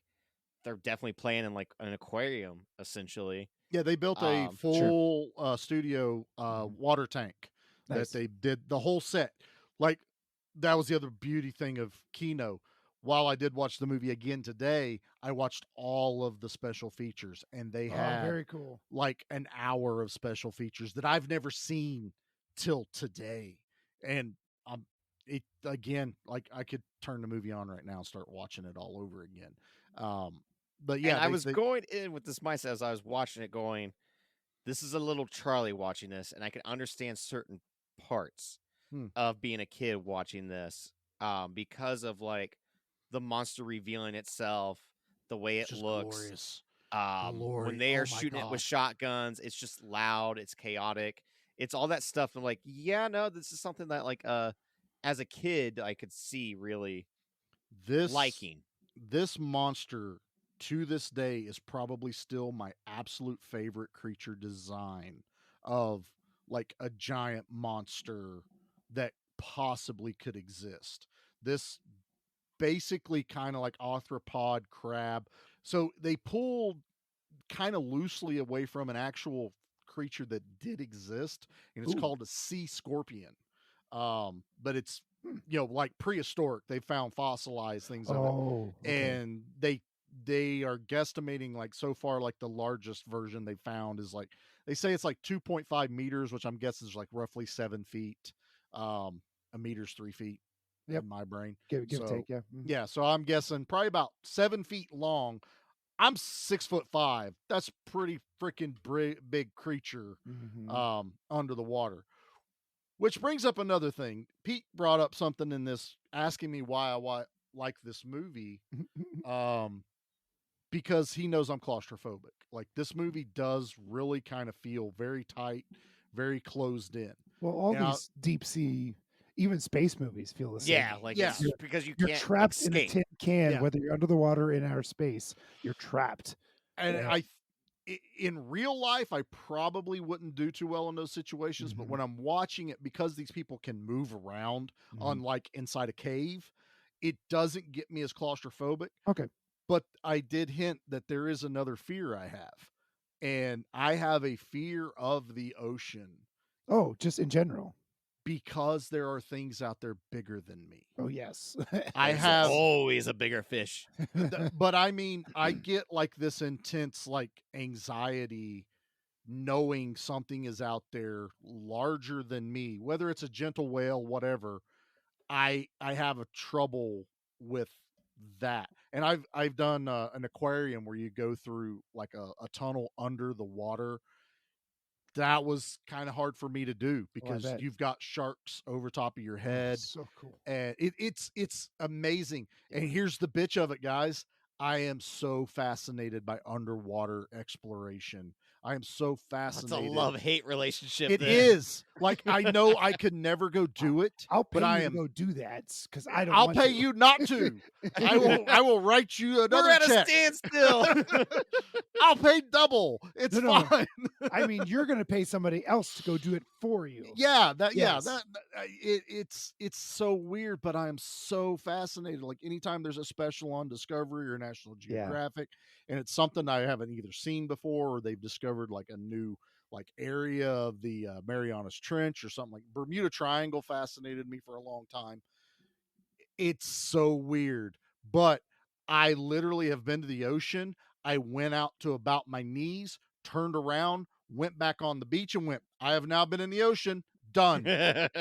they're definitely playing in like an aquarium essentially. Yeah, they built a full studio water tank that they did the whole set. Like that was the other beauty thing of Kino. While I did watch the movie again today, I watched all of the special features, and they had very cool. like an hour of special features that I've never seen till today. And it again, like I could turn the movie on right now and start watching it all over again. But yeah, and I was going in with this mindset as I was watching it, going, "This is a little Charlie watching this, and I can understand certain parts of being a kid watching this, because of like the monster revealing itself, the way It's it just looks. glorious. When Glory. they Oh are my shooting it with God. shotguns, it's just loud, it's chaotic, it's all that stuff. I'm like, yeah, no, this is something that like as a kid I could see really This liking. this monster to this day is probably still my absolute favorite creature design of like a giant monster that possibly could exist. This basically kind of like arthropod crab. So they pulled kind of loosely away from an actual creature that did exist, and it's Ooh. called a sea scorpion. But it's like prehistoric. They found fossilized things of it, Oh, okay. and they are guesstimating like so far like the largest version they found is like they say it's like 2.5 meters, which I'm guessing is like roughly 7 feet. A meter's 3 feet Yep. in my brain. Give or So take, yeah. yeah, so I'm guessing probably about 7 feet long. I'm 6'5". That's pretty freaking big creature Mm-hmm. under the water. Which brings up another thing. Pete brought up something in this, asking me why I like this movie. Because he knows I'm claustrophobic. Like this movie does really kind of feel very tight, very closed in. Well, all And these deep sea, even space movies feel the same. Yeah, like Yeah. it's just because you You're can't trapped in a escape. tin can, Yeah. whether you're under the water in outer space. You're trapped. And Yeah. in real life, I probably wouldn't do too well in those situations. But Mhm. when I'm watching it, because these people can move around on Mhm. like inside a cave, it doesn't get me as claustrophobic. Okay. But I did hint that there is another fear I have. And I have a fear of the ocean Oh, just in general. because there are things out there bigger than me. Oh, yes. I There's have always a bigger fish. but I mean, I get like this intense like anxiety knowing something is out there larger than me, whether it's a gentle whale, whatever. I have a trouble with that. And I've done an aquarium where you go through like a tunnel under the water. That was kind of hard for me to do because bet. you've got sharks over top of your Oh, head. so cool. And it's amazing. And here's the bitch of it, guys. I am so fascinated by underwater exploration. I am so That's a fascinated. love-hate relationship. It then. is. Like I know I could never go do it, I'll pay but I you am. to go do that because I don't. I'll want pay to. you not to. I will write you another We're at check. a standstill. I'll pay double. It's No. fine. I mean, you're going to pay somebody else to go do it for you. Yeah, Yes. it's so weird, but I am so fascinated. Like anytime there's a special on Discovery or National Yeah. Geographic, and it's something I haven't either seen before or they've discovered like a new like area of the Marianas Trench or something like Bermuda Triangle fascinated me for a long time. It's so weird, but I literally have been to the ocean. I went out to about my knees, turned around, went back on the beach and went, I have now been in the ocean. Done. At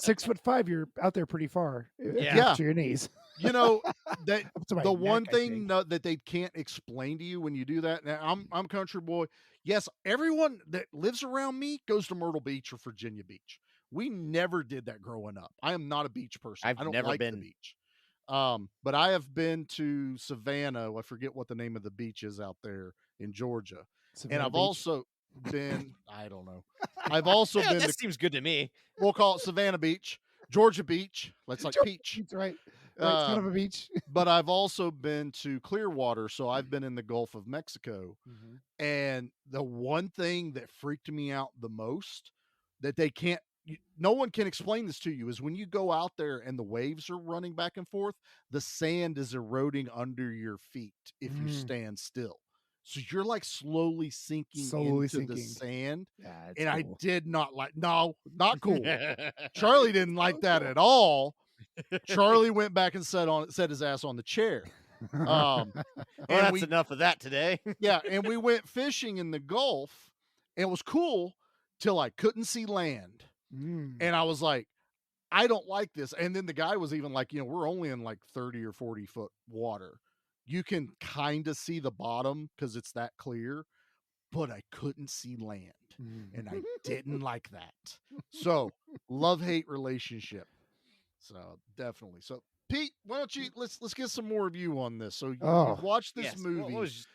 6'5", you're out there pretty far. Yeah. Up to your knees. You know, that Up to my the neck, one I thing think. that they can't explain to you when you do that. Now I'm country boy. Yes, everyone that lives around me goes to Myrtle Beach or Virginia Beach. We never did that growing up. I am not a beach person. I've I don't never like the been. beach. But I have been to Savannah. I forget what the name of the beach is out there in Georgia. Savannah And I've Beach. also been, I don't know. I've also Yeah, been that to, seems good to me. we'll call it Savannah Beach, Georgia Beach. Let's like peach. That's right. Right, son of a beach. But I've also been to Clearwater, so I've been in the Gulf of Mexico. And the one thing that freaked me out the most that no one can explain this to you is when you go out there and the waves are running back and forth, the sand is eroding under your feet if you stand still. So you're like slowly sinking into the sand. That's And I cool. did not like, no, not cool. Charlie didn't like that at all. Charlie went back and set his ass on the chair. Well, And that's enough of that today. yeah, and we went fishing in the Gulf. And it was cool till I couldn't see land. And I was like, I don't like this. And then the guy was even like, we're only in like 30 or 40 foot water. You can kind of see the bottom because it's that clear, but I couldn't see land. And I didn't like that. So love-hate relationship. So definitely. So Pete, why don't you let's get some more of you on this. So Oh. you've watched this Yes. movie. What was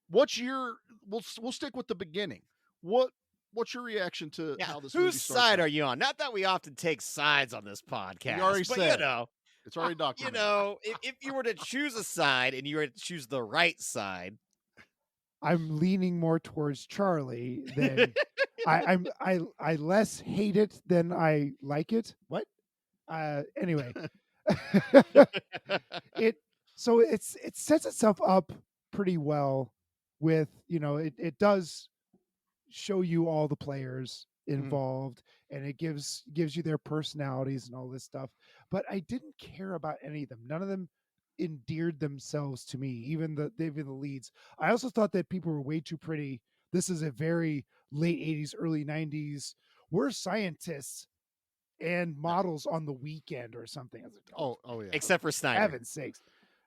What's your we'll stick with the beginning. What's your reaction to Yeah. how this movie Whose starts side out? are you on? Not that we often take sides on this podcast, already but said. you know, It's already documented. you know, if you were to choose a side and you were to choose the right side, I'm leaning more towards Charlie than I less hate it than I like it. What? Anyway, it so it sets itself up pretty well with, you know, it does show you all the players involved, and it gives you their personalities and all this stuff, but I didn't care about any of them. None of them endeared themselves to me, even the leads. I also thought that people were way too pretty. This is a very late 80s, early 90s. We're scientists and models on the weekend or something. I was like, Oh yeah. except for Snyder. heaven's sakes.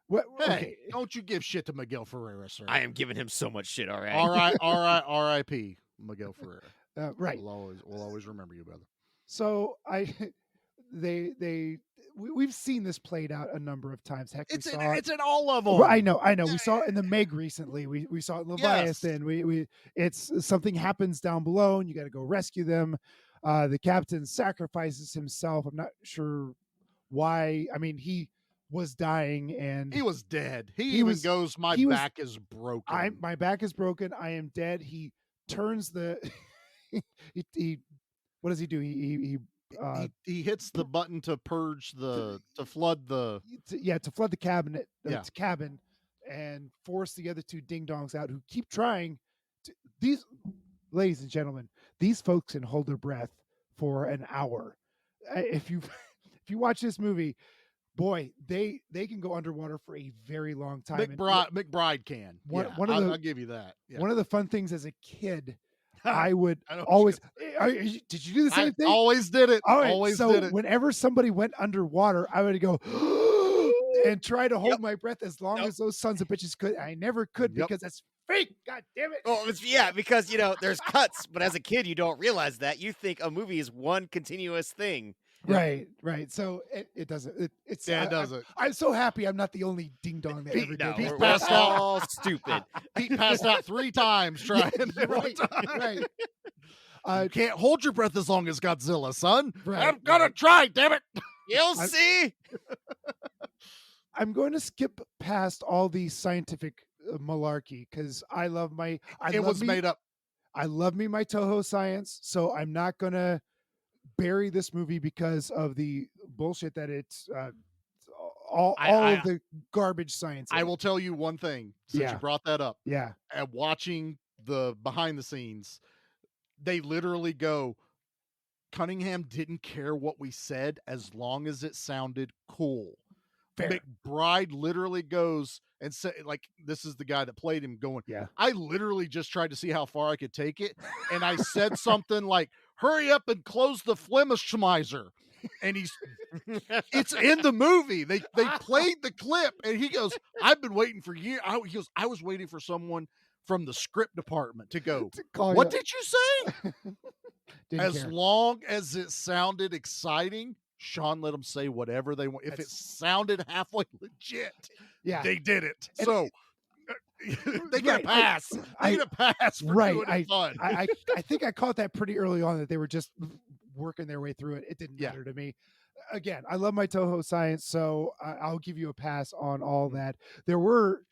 What? Hey, Okay. don't you give shit to Miguel Ferreira, sir. I am giving him so much shit already. R.I.P. Miguel Ferreira. Right. We'll always remember you, brother. So we've seen this played out a number of times. Heck, It's we saw in all of them. Well, I know. We saw it in the Meg recently. We saw it in Leviathan. We it's something happens down below, and you got to go rescue them. The captain sacrifices himself. I'm not sure why. I mean, he was dying, and He was dead. He He even was- goes, my he was- back is broken. my back is broken. I am dead. He turns the he what does he do? He hits the button to purge to flood the to flood the cabinet, Yeah. cabin, and force the other two ding dongs out who keep trying. These, ladies and gentlemen, these folks can hold their breath for an hour. If you if you watch this movie, boy, they can go underwater for a very long time. And McBride can. One- Yeah, one of the- I'll give you that. Yeah. one of the fun things as a kid, I would I know what always. Did you do the same I thing? always did it. All right, Always so did it. whenever somebody went underwater, I would go and try to hold Yep. my breath as long Yep. as those sons of bitches could. I never could Yep. because that's fake. God damn it! Well, because you know there's cuts, but as a kid you don't realize that. You think a movie is one continuous thing. Right. So it doesn't. It's Yeah, it doesn't. I'm so happy I'm not the only ding dong that ever No, did. we're passed out. all stupid. Pete passed out 3 times trying. right. Right. You can't hold your breath as long as Godzilla, son. Right, I'm gonna right. try, damn it. You'll see. I'm going to skip past all the scientific malarkey because I love my. It was made up. I love me my Toho science, so I'm not gonna bury this movie because of the bullshit that it's all of the garbage science. in I it. will tell you one thing since Yeah. you brought that up. Yeah. And watching the behind the scenes, they literally go, Cunningham didn't care what we said as long as it sounded cool. Fair. McBride literally goes and say, like, this is the guy that played him going, Yeah. I literally just tried to see how far I could take it. And I said something like, hurry up and close the Flemishmizer. And it's in the movie. They played the clip and he goes, I've been waiting for years. He goes, I was waiting for someone from the script department to go, To call what you- did you say? Didn't As care. long as it sounded exciting, Sean let them say whatever they want. If it That's- sounded halfway legit, Yeah. they did it. And- So they get Right, a pass. They get a pass for right, doing it fun. I think I caught that pretty early on that they were just working their way through it. It didn't Yeah. matter to me. Again, I love my Toho science, so I'll give you a pass on all that. There were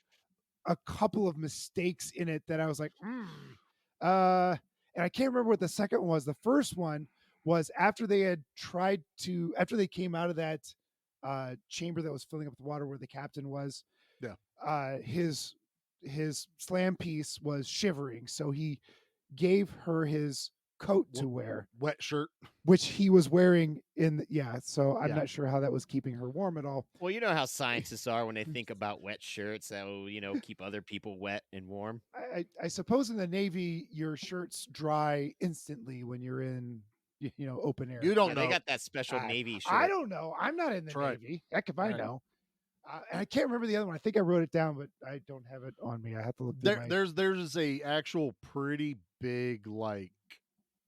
a couple of mistakes in it that I was like, and I can't remember what the second one was. The first one was after they had after they came out of that chamber that was filling up with water where the captain was. Yeah. His slam piece was shivering, so he gave her his coat to wear, Wet shirt. which he was wearing so I'm Yeah. not sure how that was keeping her warm at all. Well, you know how scientists are when they think about wet shirts that will, keep other people wet and warm. I suppose in the Navy your shirts dry instantly when you're in open air. You don't Yeah, know. they got that special Navy shirt. I don't know. I'm not in the That's right. Navy. Heck if I Right. know. And I can't remember the other one. I think I wrote it down, but I don't have it on me. I have to look through There's a actual pretty big like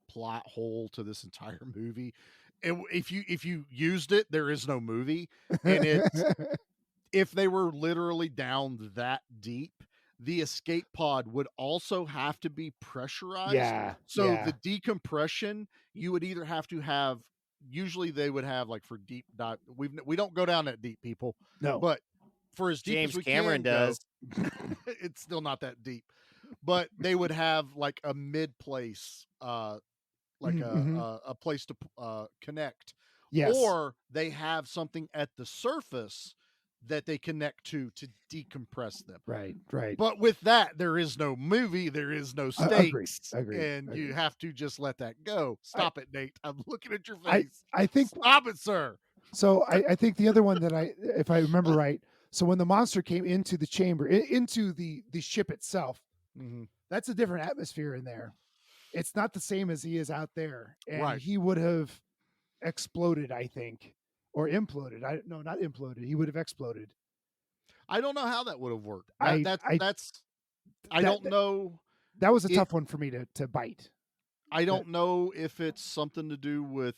plot hole to this entire movie. if you used it, there is no movie, and it's if they were literally down that deep, the escape pod would also have to be pressurized. Yeah. So yeah. the decompression, you would either have to have. Usually, they would have like for deep dive. We don't go down that deep, people. No. But for as deep James as we Cameron can does. go, it's still not that deep. But they would have like a mid place, like Mhm. a place to connect, Yes. or they have something at the surface that they connect to decompress them. Right. Right. But with that, there is no movie, there is no Agreed, stakes, agreed, and you agreed. have to just let that go. Stop it, Nate. I'm looking at your I face. I think Stop it, sir. so. I think the other one that if I remember right, so when the monster came into the chamber, into the ship itself, Mhm. that's a different atmosphere in there. It's not the same as he is out there, and Right. he would have exploded, I think, or imploded. No, not imploded. He would have exploded. I don't know how that would have worked. I Don't know. That was a It- tough one for me to bite. I don't know if it's something to do with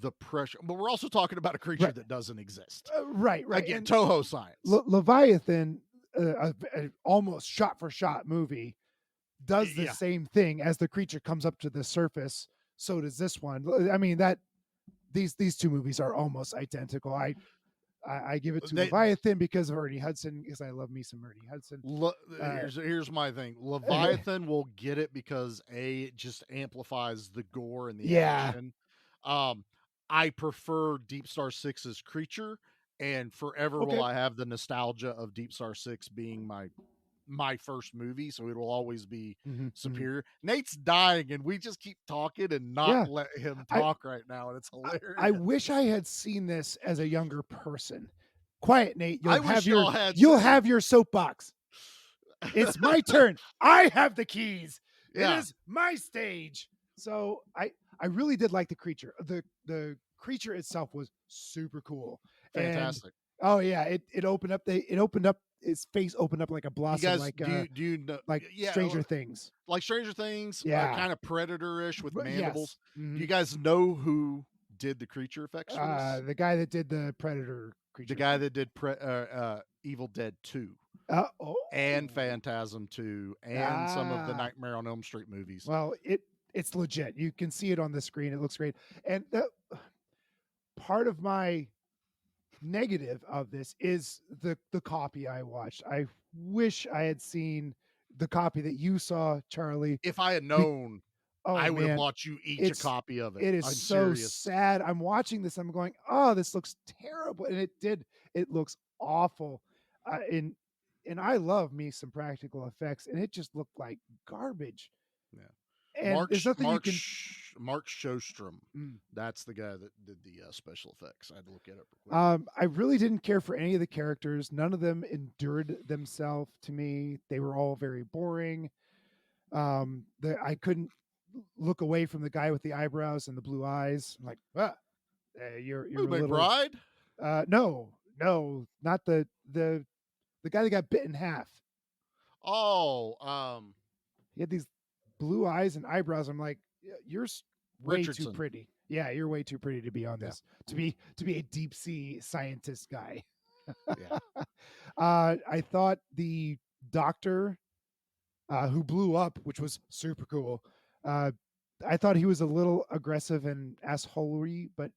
the pressure, but we're also talking about a creature Right. that doesn't exist. Right. Again, And Toho science. Leviathan, a almost shot for shot movie, does the Yeah. same thing. As the creature comes up to the surface, so does this one. I mean, that these two movies are almost identical. I give it to Leviathan because of Ernie Hudson, because I love me some Ernie Hudson. Here's my thing. Leviathan will get it because it just amplifies the gore and the Yeah. action. I prefer Deepstar Six's creature, and forever Okay. will I have the nostalgia of Deepstar Six being my first movie, so it will always be Mhm, superior. Nate's dying, and we just keep talking and not Yeah. let him I- talk right now, and it's hilarious. I wish I had seen this as a younger person. Quiet, Nate. I wish y'all had too. have your soapbox. It's my turn. I have the keys. Yeah. It is my stage. So I really did like the creature. The creature itself was super cool. Fantastic. And, oh yeah, it opened up. His face opened up like a You blossom, guys, like do you know? like Yeah, Stranger Things. like Stranger Things, Yeah. kind of Predator-ish with But mandibles. yes. Mhm. Do you guys know who did the creature effects for this? The guy that did the Predator creature. The guy that did Evil Dead 2 oh. and Phantasm 2 and some of the Ah. Nightmare on Elm Street movies. Well, it's legit. You can see it on the screen. It looks great. And part of my negative of this is the copy I watched. I wish I had seen the copy that you saw, Charlie. If I had known, Oh, I would have man. bought you each It's- a copy of it. It is I'm so serious. sad. I'm watching this. I'm going, oh, this looks terrible, and it did. It looks awful. And I love me some practical effects, and it just looked like garbage. Yeah. And there's nothing you can. Mark Sjostrom. Mm. That's the guy that did the special effects. I had to look it up real quick. I really didn't care for any of the characters. None of them endured themselves to me. They were all very boring. I couldn't look away from the guy with the eyebrows and the blue eyes. I'm like, you're Who, a little. McBride? No, not the guy that got bit in half. Oh, He had these blue eyes and eyebrows. I'm like, you're way too Richardson. pretty. Yeah, you're way too pretty to be on this. To be a deep sea scientist guy. Yeah. I thought the doctor who blew up, which was super cool. I thought he was a little aggressive and assholery, but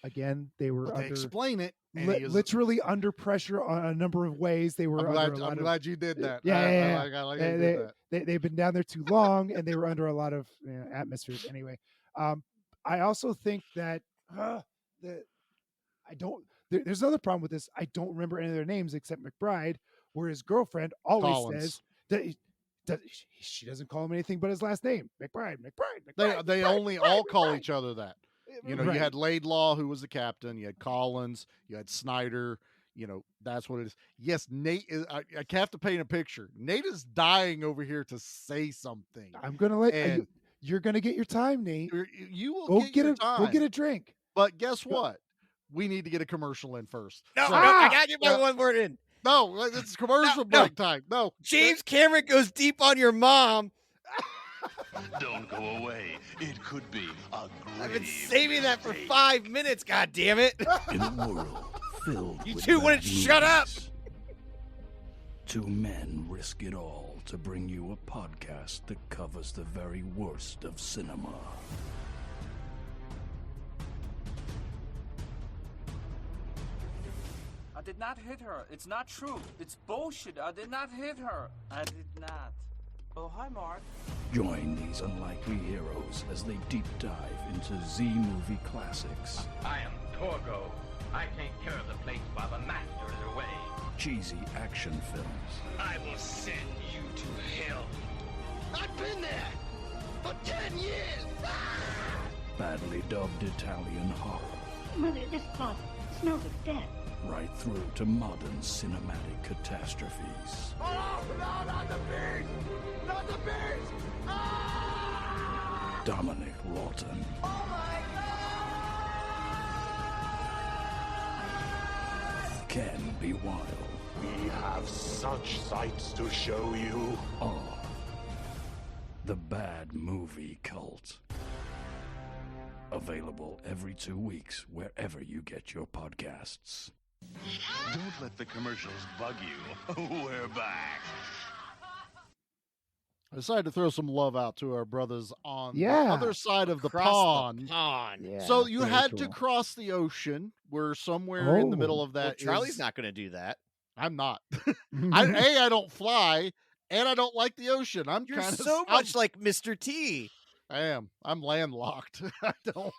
again, they were But they under explain it. And he is- literally under pressure on a number of ways. They were I'm glad you did that. Yeah. I like how you did that. They've been down there too long, and they were under a lot of atmospheres. Anyway, I also think that there's another problem with this. I don't remember any of their names except McBride, where his girlfriend always Collins. says that she doesn't call him anything but his last name, McBride. They only all call each other that. You know, Right. you had Laidlaw, who was the captain. You had Collins. You had Snyder. You know, that's what it is. Yes, Nate is. I have to paint a picture. Nate is dying over here to say something. I'm gonna let And- you're gonna get your time, Nate. You will Go get get your a time. go get a drink. But guess what? We need to get a commercial in first. No, So- I gotta get my one word in. No, it's commercial No. break time. No, James Cameron goes deep on your mom. Don't go away. It could be a I've been grave saving that for mistake. 5 minutes, God damn it! In a world filled You with two wouldn't bad shut up! movies, two men risk it all to bring you a podcast that covers the very worst of cinema. I did not hit her. It's not true. It's bullshit. I did not hit her. I did not. Oh, hi, Mark. Join these unlikely heroes as they deep dive into Z movie classics, I am Torgo. I take care of the place while the master is away. cheesy action films, I will send you to hell. I've been there for 10 years. badly dubbed Italian horror, Mother, this cloth smells of death. right through to modern cinematic catastrophes. Oh, no, not the beast! Not the beast! Dominic Lawton, Oh, my God! Can Be Wild, We have such sights to show you. are the Bad Movie Cult. Available every 2 weeks wherever you get your podcasts. Don't let the commercials bug you. We're back. I decided to throw some love out to our brothers on the Yeah. other side of the Across pond. the pond. Yeah, So you very had to cool. cross the ocean. We're somewhere in the middle Oh. of Well, that. Charlie's is- not going to do that. I'm not. I don't fly, and I don't like the ocean. I'm You're kind so much like Mr. T. I am. I'm landlocked. I don't.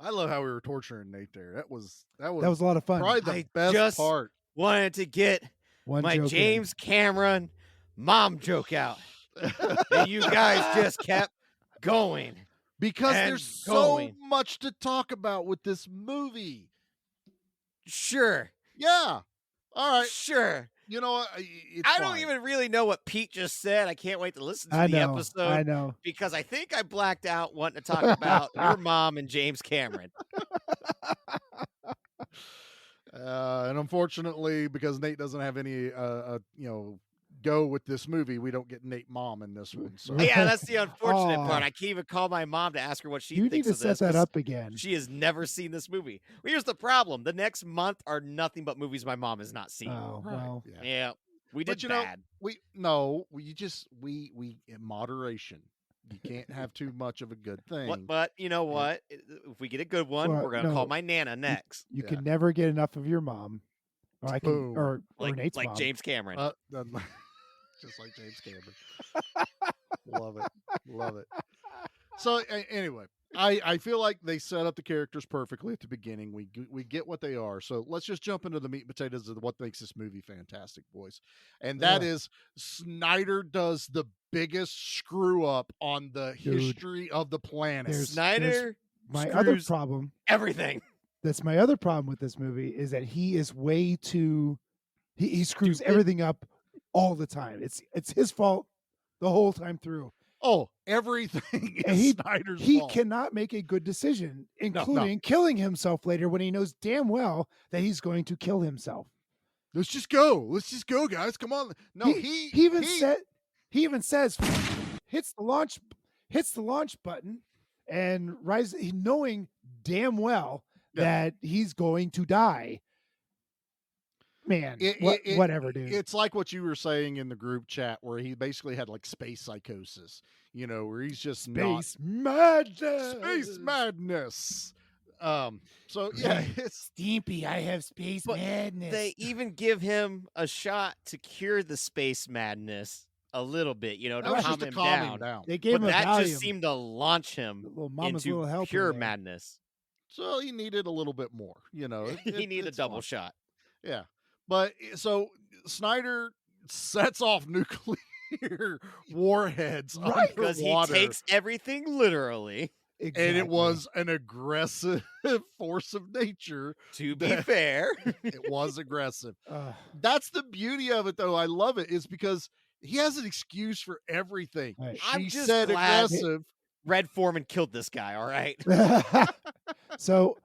I love how we were torturing Nate there. That was That was a lot of fun. probably the I best just- part. Wanted to get One my joke in. James Cameron mom joke out. And you guys just kept going. Because and there's going. so much to talk about with this movie. Sure. Yeah. All right. Sure. You know what? It's I don't fine. even really know what Pete just said. I can't wait to listen to I the know. episode I know. because I think I blacked out wanting to talk about your mom and James Cameron. And unfortunately, because Nate doesn't have any, go with this movie, we don't get Nate mom in this one. So Yeah, that's the unfortunate Aw. part. I can't even call my mom to ask her what she You need thinks to of set this. that 'cause up again. She has never seen this movie. Well, here's the problem: the next month are nothing but movies my mom has not seen. Oh, Right. well. Yeah. Yeah, we But did you know, bad. we in moderation. You can't have too much of a good thing. But you know what? If we get a good one, Well, we're gonna no. call my nana next, You Yeah. can never get enough of your mom. Or I can Boom. or like Nate's mom. James Cameron. Just like James Cameron. Love it. Love it. So anyway, I feel like they set up the characters perfectly at the beginning. We get what they are. So let's just jump into the meat and potatoes of what makes this movie fantastic, boys. And that Ugh. is Snyder does the biggest screw up on the Dude. history of the planet. There's- Snyder My other screws problem everything. that's my other problem with this movie is that he is way too he screws Stupid. everything up all the time. It's his fault the whole time through. Oh, everything And is Snyder's He fault. cannot make a good decision, no. including killing himself later when he knows damn well that he's going to kill himself. Let's just go. Let's just go, guys. Come on. No, he even says hits the launch button and knowing damn well Yeah. that he's going to die. Man, whatever, dude. It's like what you were saying in the group chat where he basically had like space psychosis, where he's just Space madness. space madness. So yeah, it's Stimpy, I have space But madness. They even give him a shot to cure the space madness a little bit, to that was calm just to him calm down. him down. They gave But him a that Valium. just seemed to launch him little mama's into little helper pure there. madness. So he needed a little bit more, He needed a it's double fine. shot. Yeah, but so Snyder sets off nuclear warheads Right, because he underwater. takes everything literally. And Exactly. it was an aggressive force of nature. To be That- fair, It was aggressive. Ugh. That's the beauty of it, though. I love it, is because he has an excuse for everything. Right. I'm She just said glad- aggressive. Red Foreman killed this guy. All right. So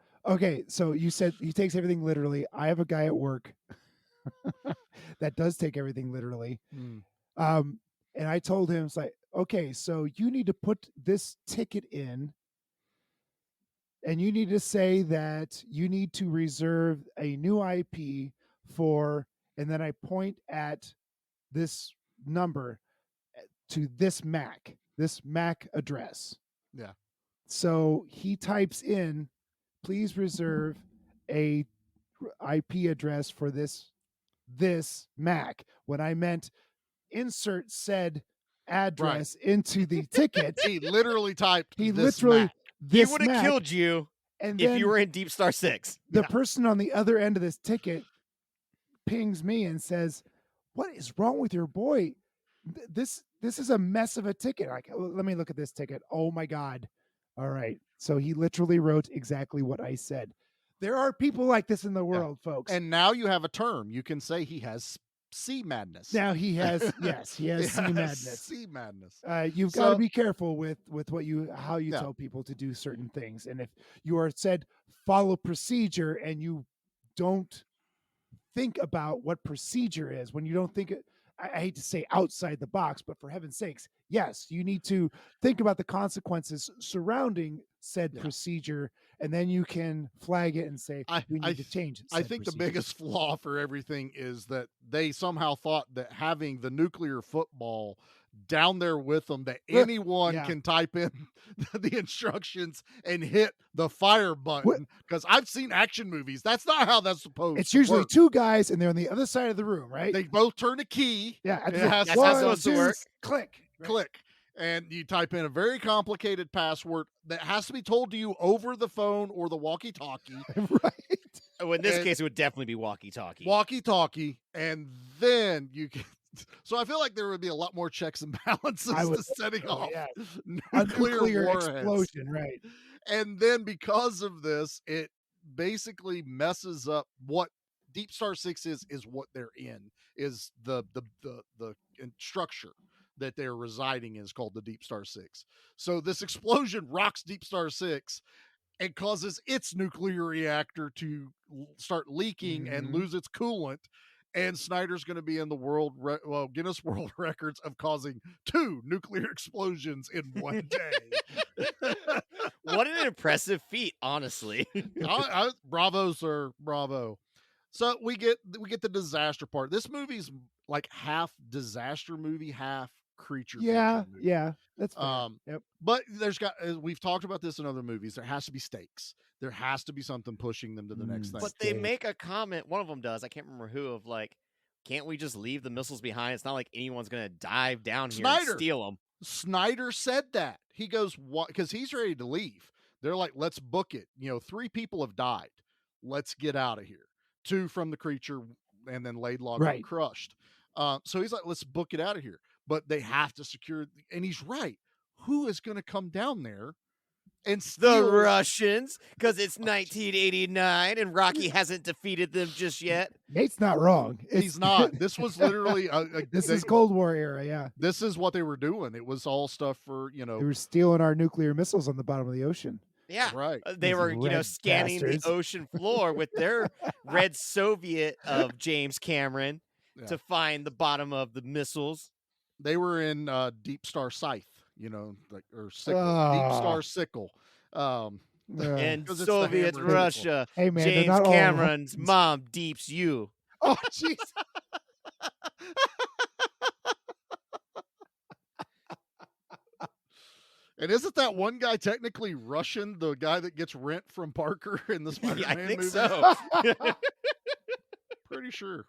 you said he takes everything literally. I have a guy at work that does take everything literally. Mm. And I told him, it's like, okay, so you need to put this ticket in, and you need to say that you need to reserve a new IP for, and then I point at this number to this MAC address. Yeah. So he types in, please reserve a IP address for this MAC, when I meant insert said address into the ticket. He literally typed He this literally Mac. He this would have MAC, killed you and if then you were in Deepstar 6. the person on the other end of this ticket pings me and says, "What is wrong with your boy? This is a mess of a ticket." Like, let me look at this ticket. Oh my God. All right. So he literally wrote exactly what I said. There are people like this in the world, folks. And now you have a term. You can say he has sea madness. Now he has, yes, he has sea madness. Sea madness. You've got to be careful with how you tell people to do certain things. And if you are said follow procedure and you don't think about what procedure is, when you don't think it, I hate to say outside the box, but for heaven's sakes, yes, you need to think about the consequences surrounding said procedure, and then you can flag it and say, we need to change it. I think the biggest flaw for everything is that they somehow thought that having the nuclear football down there with them, that anyone can type in the instructions and hit the fire button. Because I've seen action movies. That's not how that's supposed It's usually work. two guys and they're on the other side of the room, right? They both turn a key. Yeah, that's how it's supposed to work. Click. Click. And you type in a very complicated password that has to be told to you over the phone or the walkie-talkie. Right. Oh, in this case, it would definitely be walkie-talkie. Walkie-talkie, and then you can. So I feel like there would be a lot more checks and balances to setting off nuclear warheads. Explosion, right? And then because of this, it basically messes up what Deepstar Six is what they're in, is the structure that they're residing in is called the Deepstar Six. So this explosion rocks Deepstar Six and causes its nuclear reactor to start leaking and lose its coolant. And Snyder's going to be in the Guinness World Records of causing 2 nuclear explosions in one day. What an impressive feat, honestly. Bravo, sir, bravo. So we get the disaster part. This movie's like half disaster movie, half creature. Yeah, that's fair. Yep. But we've talked about this in other movies. There has to be stakes. There has to be something pushing them to the next thing. But they make a comment. One of them does. I can't remember who. Of like, can't we just leave the missiles behind? It's not like anyone's gonna dive down here and steal them. Snyder said that. He goes, what? Because he's ready to leave. They're like, let's book it. 3 people have died. Let's get out of here. 2 from the creature, and then Laidlaw got crushed. So he's like, let's book it out of here. But they have to secure, and he's right. Who is going to come down there and steal? The Russians, because it's 1989 and Rocky hasn't defeated them just yet. Nate's not wrong. He's not. This was literally this is Cold War era. Yeah, this is what they were doing. It was all stuff for they were stealing our nuclear missiles on the bottom of the ocean. Yeah, right. They were, scanning the ocean floor with their red Soviet of James Cameron to find the bottom of the missiles. They were in Deepstar Scythe, or sickle, Deepstar Sickle. And Soviet Russia. Hey, man, James Cameron's mom deeps you. Oh, jeez. And isn't that one guy technically Russian, the guy that gets rent from Parker in the Spider-Man I think movie? so. Pretty sure.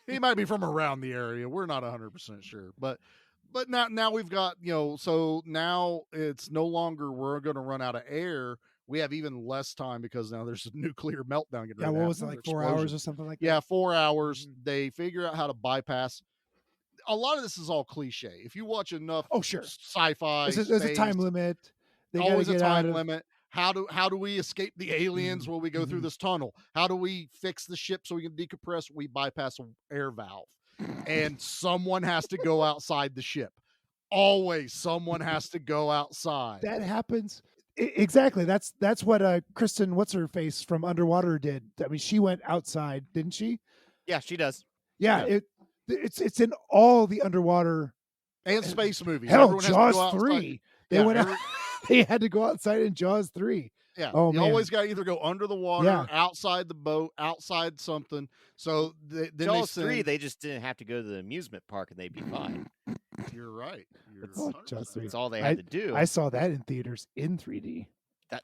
He might be from around the area. We're not 100% sure. But now we've got, so now it's no longer we're going to run out of air. We have even less time because now there's a nuclear meltdown. What was it, like 4 hours or something like that? Yeah, 4 hours. They figure out how to bypass. A lot of this is all cliche. If you watch enough sci-fi, there's a time limit. They always a time limit. How do we escape the aliens when we go through this tunnel? How do we fix the ship so we can decompress? We bypass an air valve. And someone has to go outside the ship. Always someone has to go outside. That happens. Exactly. That's what Kristen, what's her face from Underwater did. I mean, she went outside, didn't she? Yeah, she does. Yeah. It's in all the underwater And space movies. Hell, Everyone has to go Jaws outside. 3. They Yeah, went out. They had to go outside in Jaws 3. Yeah, Oh, you man. always got to either go under the water, Yeah. outside the boat, outside something. So then Jaws they 3, send. they just didn't have to go to the amusement park and they'd be fine. You're right. You're Oh, 100% Jaws 3. That's all they had to do. I saw that in theaters in 3D.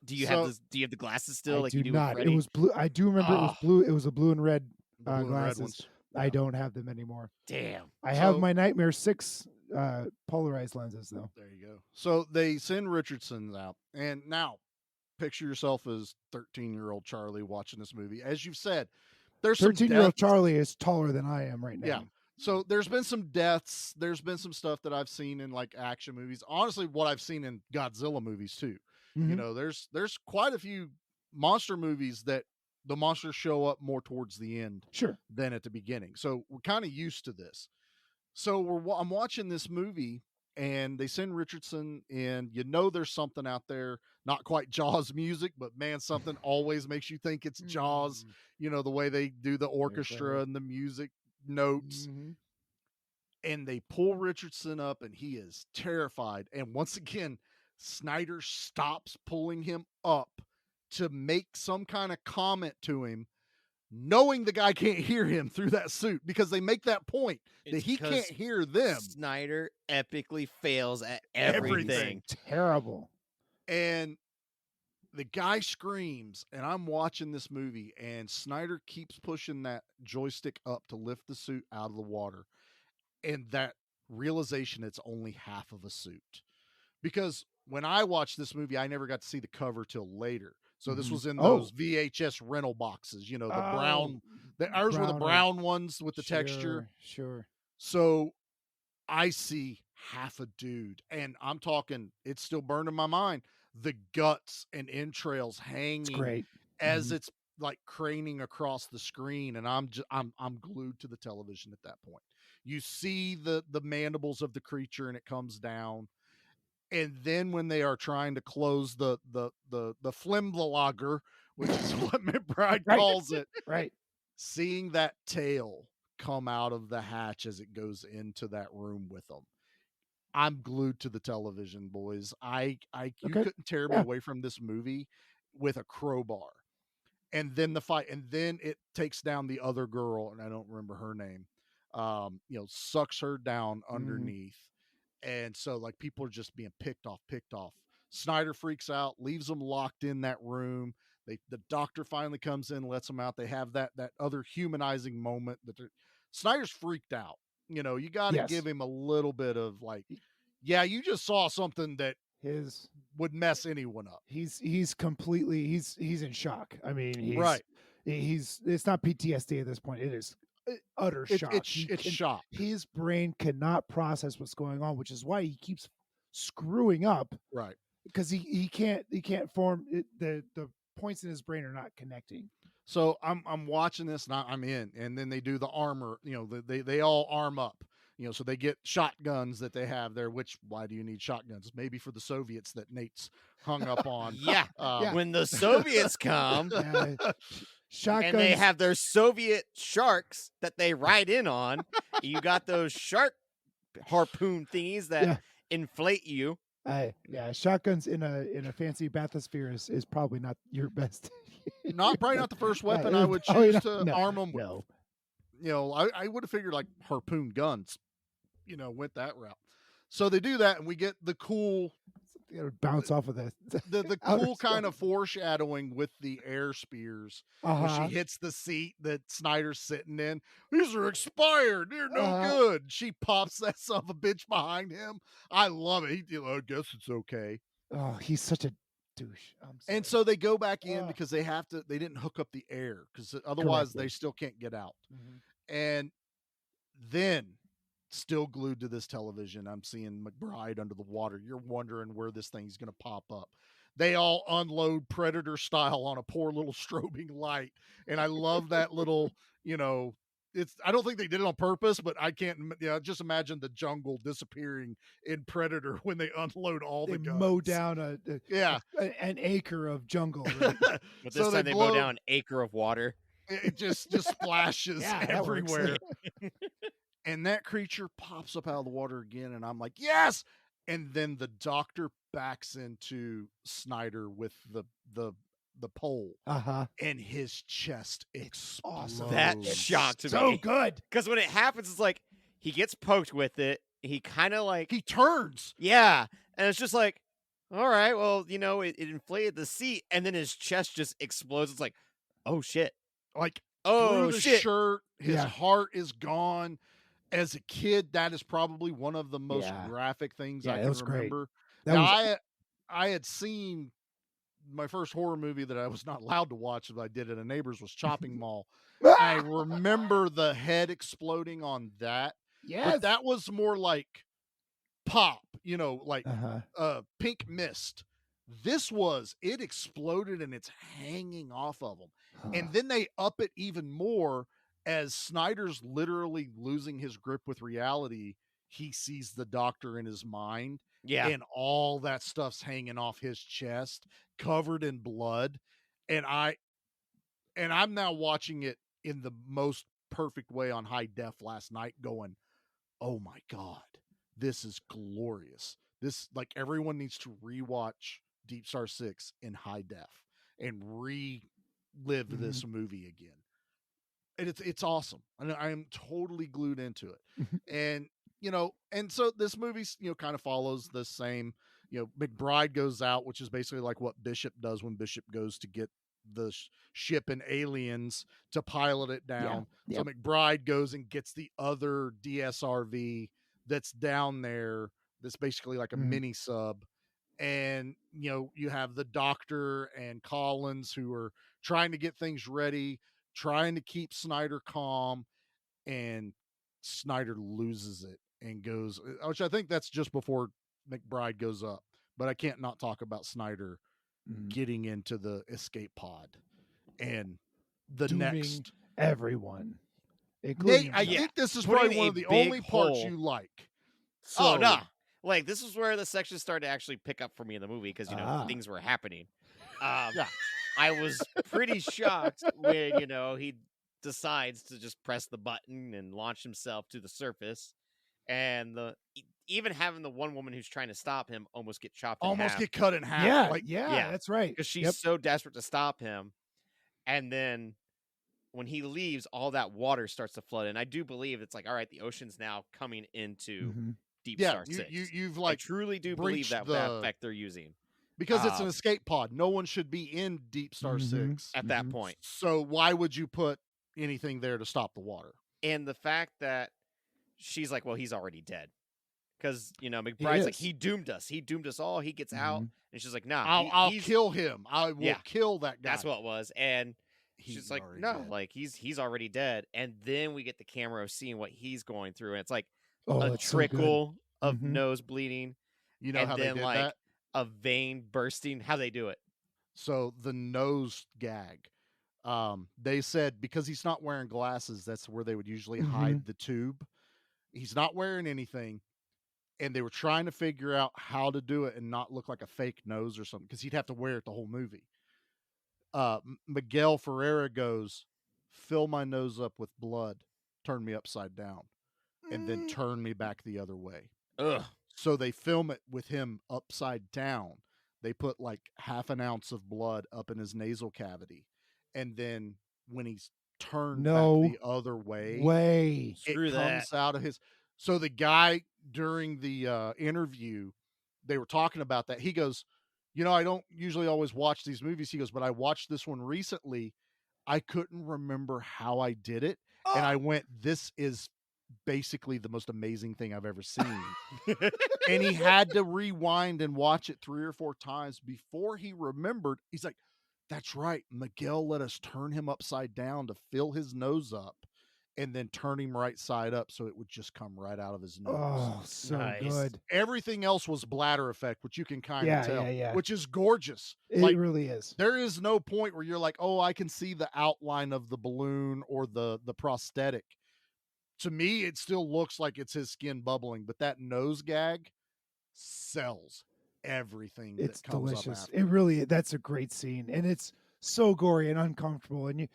Do you So- have this? Do you have the glasses still? I like do you do not. With It Freddy? was blue. I do remember it was blue. It was a blue and red The blue and red glasses. ones. I don't have them anymore. Damn. I have So- my Nightmare 6 polarized lenses though. There you go. So they send Richardson out, and now picture yourself as 13-year-old Charlie watching this movie. As you've said, there's some 13-year-old deaths. Charlie is taller than I am right now. Yeah. So there's been some deaths. There's been some stuff that I've seen in like action movies. Honestly, what I've seen in Godzilla movies too. You Mhm. know, there's quite a few monster movies that the monsters show up more towards the end Sure. than at the beginning. So we're kind of used to this. So I'm watching this movie and they send Richardson and you know there's something out there, not quite Jaws music, but man, something always makes you think it's Jaws, you know, the way they do the orchestra and the music notes. Mhm. And they pull Richardson up and he is terrified. And once again, Snyder stops pulling him up to make some kind of comment to him, knowing the guy can't hear him through that suit, because they make that point that It's he because can't hear them. Snyder epically fails at Everything. everything. Terrible. And the guy screams, and I'm watching this movie, and Snyder keeps pushing that joystick up to lift the suit out of the water. And that realization it's only half of a suit. Because when I watched this movie, I never got to see the cover till later. So this was in those VHS rental boxes, you know, the brown. Ours were the brown ones with the texture. Sure. So I see half a dude, and I'm talking, it's still burned in my mind. The guts and entrails hanging It's great. as it's like craning across the screen, and I'm glued to the television at that point. You see the mandibles of the creature, and it comes down. And then when they are trying to close the flimblelager, which is what McBride calls it, Right. seeing that tail come out of the hatch as it goes into that room with them, I'm glued to the television, boys. You couldn't tear me away from this movie with a crowbar. And then the fight, and then it takes down the other girl, and I don't remember her name. Sucks her down underneath. And so like people are just being picked off. Snyder freaks out, leaves them locked in that room. The doctor finally comes in, lets them out. They have that other humanizing moment that Snyder's freaked out. You know, you got to give him a little bit of like, yeah, you just saw something that would mess anyone up. He's completely he's in shock. I mean, it's not PTSD at this point. It is utter shock. It's shock. His brain cannot process what's going on, which is why he keeps screwing up. Right. Because he can't form it, the points in his brain are not connecting. So I'm watching this and I'm in, and then they do the armor. You know, they all arm up. You know, so they get shotguns that they have there. Which, why do you need shotguns? Maybe for the Soviets that Nate's hung up on. When the Soviets come, shotguns, and they have their Soviet sharks that they ride in on. You got those shark harpoon thingies that inflate you. Shotguns in a fancy bathysphere is probably not your best. Probably not the first weapon I would choose to arm them with. No. You know, I would have figured like harpoon guns, you know, went that route. So they do that, and we get the cool bounce off of the cool kind of foreshadowing with the air spears. When she hits the seat that Snyder's sitting in. These are expired. They're no good. She pops that son of a bitch behind him. I love it. I guess it's okay. Oh, he's such a douche. And so they go back in because they didn't hook up the air because otherwise they still can't get out. And then, still glued to this television, I'm seeing McBride under the water. You're wondering where this thing's going to pop up. They all unload Predator style on a poor little strobing light. And I love that little, you know, I don't think they did it on purpose, but I can't, just imagine the jungle disappearing in Predator when they unload all the guns. Mow down an acre of jungle. Right? But this time they mow down an acre of water. It just splashes everywhere. and that creature pops up out of the water again, and I'm like, yes. And then the doctor backs into Snyder with the pole, and his chest explodes. awesome. That shocked me. So good. Because when it happens, it's like he gets poked with it. He kind of like He turns. yeah, and it's just like, all right, well, it inflated the seat, and then his chest just explodes. It's like, oh shit, Like oh through the shit. shirt, his Yeah. heart is gone. As a kid, that is probably one of the most Yeah. graphic things Yeah, I it can was great. remember. That Now, was I had seen my first horror movie that I was not allowed to watch, but I did at a neighbor's, was Chopping Mall. I remember the head exploding on that, yes. but that was more like pop, like pink mist. This was, it exploded and it's hanging off of them. And then they up it even more as Snyder's literally losing his grip with reality. He sees the doctor in his mind. Yeah. And all that stuff's hanging off his chest, covered in blood. And I'm now watching it in the most perfect way on high def last night, going, oh my God, this is glorious. This, like, everyone needs to rewatch Deepstar 6 in high def and relive this movie again. And it's awesome. And I am totally glued into it. And, and so this movie, kind of follows the same, McBride goes out, which is basically like what Bishop does when Bishop goes to get the ship and aliens to pilot it down. Yeah. So McBride goes and gets the other DSRV that's down there. That's basically like a mini sub. And, you have the doctor and Collins who are trying to get things ready, trying to keep Snyder calm, and Snyder loses it and goes, which I think that's just before McBride goes up, but I can't not talk about Snyder getting into the escape pod and the Dooming next everyone. Nate, I think this is probably one of the only parts you like. So, no. Like, this is where the section started to actually pick up for me in the movie because, things were happening. I was pretty shocked when, he decides to just press the button and launch himself to the surface. And even having the one woman who's trying to stop him almost get chopped in half. Almost get cut in half. Yeah, that's right. Because she's so desperate to stop him. And then when he leaves, all that water starts to flood. And I do believe it's like, all right, the ocean's now coming into Deepstar 6. You've like, I truly do believe that effect they're using. Because it's an escape pod. No one should be in Deepstar 6 at that point. So why would you put anything there to stop the water? And the fact that she's like, well, he's already dead. Because, McBride's like, he doomed us. He doomed us all. He gets out. And she's like, nah. I'll kill him. I will kill that guy. That's what it was. And she's like, no, like, he's already dead. And then we get the camera of seeing what he's going through. And it's like a trickle of nose bleeding. You know and how then, they did like, that? A vein bursting. How they do it? So the nose gag. They said because he's not wearing glasses, that's where they would usually hide the tube. He's not wearing anything. And they were trying to figure out how to do it and not look like a fake nose or something, because he'd have to wear it the whole movie. Miguel Ferreira goes, fill my nose up with blood, turn me upside down, and then turn me back the other way. Ugh. So they film it with him upside down. They put like half an ounce of blood up in his nasal cavity. And then when he's turned back the other way, it comes out of his... So the guy during the interview, they were talking about that. He goes, I don't usually always watch these movies. He goes, but I watched this one recently. I couldn't remember how I did it. And I went, this is basically the most amazing thing I've ever seen. And he had to rewind and watch it 3 or 4 times before he remembered. He's like, that's right. Miguel let us turn him upside down to fill his nose up and then turn him right side up so it would just come right out of his nose. Oh, so good. Everything else was bladder effect, which you can kind of tell, which is gorgeous. It really is. There is no point where you're like, oh, I can see the outline of the balloon or the prosthetic. To me, it still looks like it's his skin bubbling, but that nose gag sells everything. It's that comes delicious. Up after. It really, that's a great scene. And it's so gory and uncomfortable. And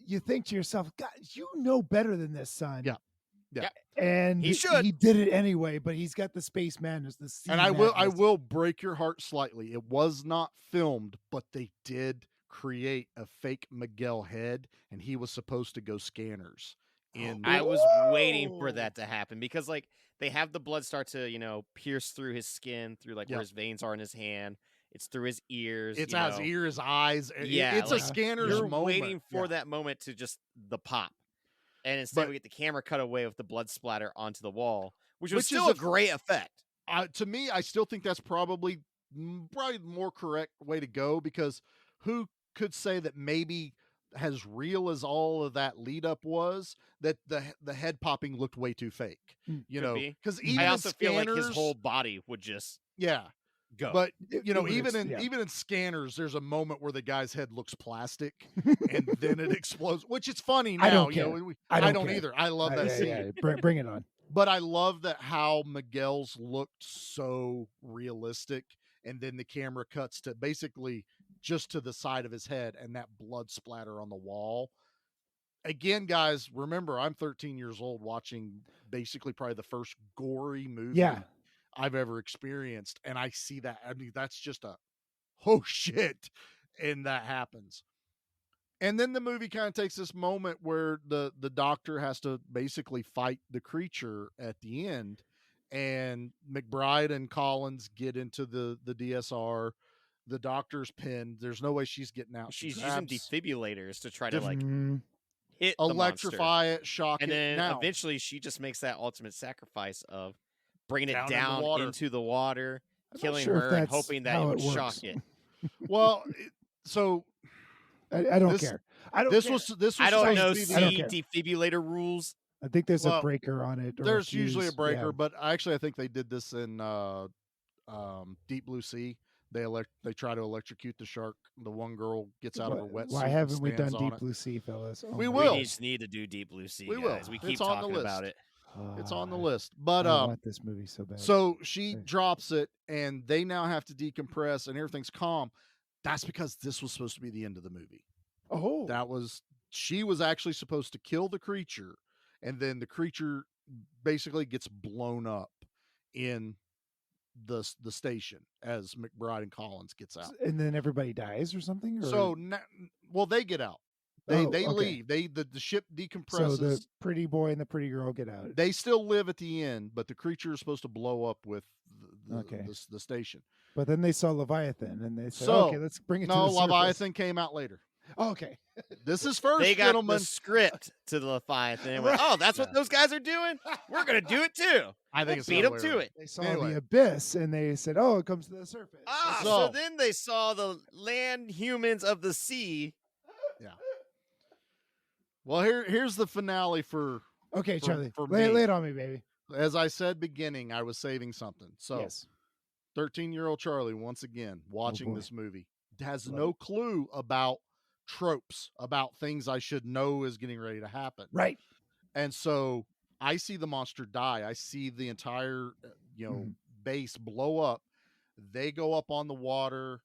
you think to yourself, God, you know better than this, son. Yeah. Yeah. And He should. he did it anyway, but he's got the spaceman as the sea And I will madness. break your heart slightly. It was not filmed, but they did create a fake Miguel head, and he was supposed to go scanners. I was waiting for that to happen because, like, they have the blood start to, pierce through his skin, through like where his veins are in his hand. It's through his ears. It's his ears, eyes. Yeah, It's a scanner's you're moment. waiting for that moment to just the pop, and instead we get the camera cut away with the blood splatter onto the wall, which was still a great effect. To me, I still think that's probably the more correct way to go, because who could say that maybe as real as all of that lead up was, that the head popping looked way too fake, because even I also in feel scanners, like his whole body would just go. But even in scanners, there's a moment where the guy's head looks plastic, and then it explodes, which is funny now. I don't care. I don't either. I love that scene. Yeah. Bring it on. But I love that how Miguel's looked so realistic, and then the camera cuts to basically just to the side of his head and that blood splatter on the wall. Again, guys, remember, I'm 13 years old watching basically probably the first gory movie I've ever experienced, and I see that. I mean, that's just oh shit, and that happens. And then the movie kind of takes this moment where the doctor has to basically fight the creature at the end, and McBride and Collins get into the DSR. The doctor's pinned. There's no way she's getting out. She's using defibrillators to try to hit electrify the it, shock and it. And then now, eventually she just makes that ultimate sacrifice of bringing it down into the water, killing sure her, and hoping that it would shock it. Well, so I don't care. I don't. I don't know defibrillator rules. I think there's a breaker on it. There's usually a breaker, but I think they did this in Deep Blue Sea. They try to electrocute the shark. The one girl gets out of her wetsuit. Why haven't we done Deep Blue Sea, fellas? We will. We just need to do Deep Blue Sea. We guys. will. We keep talking about it. It's on the list. But I want this movie so bad. So she drops it, and they now have to decompress, and everything's calm. That's because this was supposed to be the end of the movie. Oh, she was actually supposed to kill the creature, and then the creature basically gets blown up in the station as McBride and Collins gets out, and then everybody dies or something. Or? So they get out. They leave. The ship decompresses. So the pretty boy and the pretty girl get out. They still live at the end, but the creature is supposed to blow up with the station. But then they saw Leviathan, and they said, "Okay, let's bring it to the surface." No, Leviathan came out later. Oh, okay. This is first, they got gentlemen. the script to the Leviathan and went, "Oh, that's what those guys are doing. We're gonna do it too. I think beat them to it." They saw the abyss, and they said, "Oh, it comes to the surface." So then they saw the land humans of the sea. Yeah. Well, here's the finale for. Okay, Charlie, for lay me. it on me, baby. As I said beginning, I was saving something. So, yes. 13-year-old Charlie, once again, watching this movie, has no clue about tropes, about things I should know is getting ready to happen. Right. And so I see the monster die. I see the entire, base blow up. They go up on the water,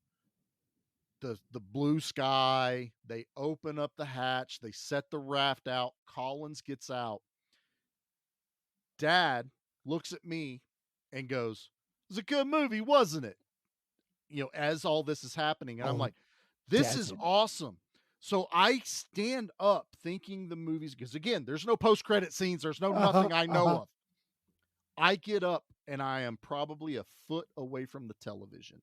the blue sky. They open up the hatch. They set the raft out. Collins gets out. Dad looks at me and goes, "It was a good movie, wasn't it?" As all this is happening. And I'm like, this is awesome. So I stand up thinking the movie's, because again, there's no post-credit scenes. There's nothing I know of. I get up and I am probably a foot away from the television.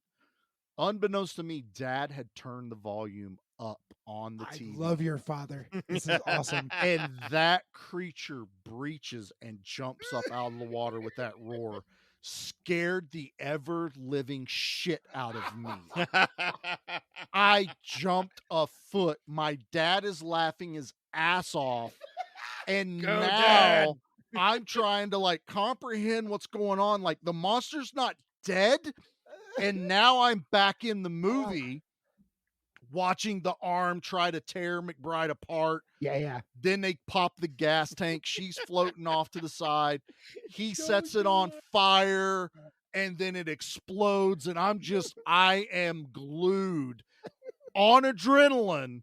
Unbeknownst to me, Dad had turned the volume up on the TV. I love your father. This is awesome. And that creature breaches and jumps up out of the water with that roar. Scared the ever-living shit out of me. I jumped a foot. My dad is laughing his ass off. And now I'm trying to comprehend what's going on. Like, the monster's not dead. And now I'm back in the movie watching the arm try to tear McBride apart. Yeah. Then they pop the gas tank. She's floating off to the side. He sets it on fire, and then it explodes. And I am glued on adrenaline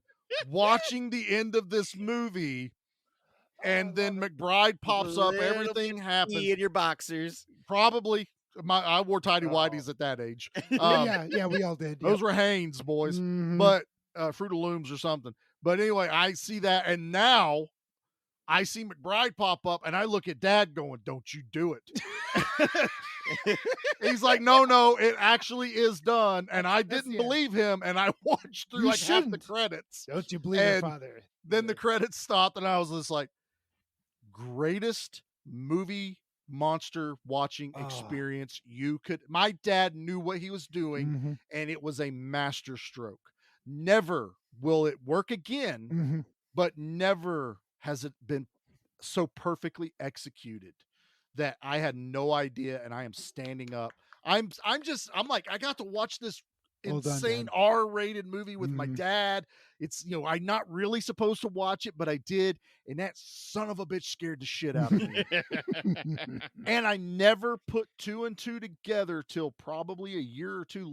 watching the end of this movie. and then McBride pops up. Everything happens. In your boxers. Probably. I wore tidy whities at that age. Yeah, we all did. Those were Hanes, boys, but Fruit of Looms or something. But anyway, I see that, and now I see McBride pop up, and I look at Dad going, "Don't you do it." He's like, no, it actually is done. And I didn't believe him, and I watched through half the credits. Don't you believe your father? Then the credits stopped, and I was just like, greatest movie monster watching experience you could. My dad knew what he was doing, and it was a master stroke. Never will it work again, but never has it been so perfectly executed that I had no idea, and I am standing up. I'm like, I got to watch this insane R-rated movie with my dad. It's, I'm not really supposed to watch it, but I did, and that son of a bitch scared the shit out of me. And I never put two and two together till probably a year or two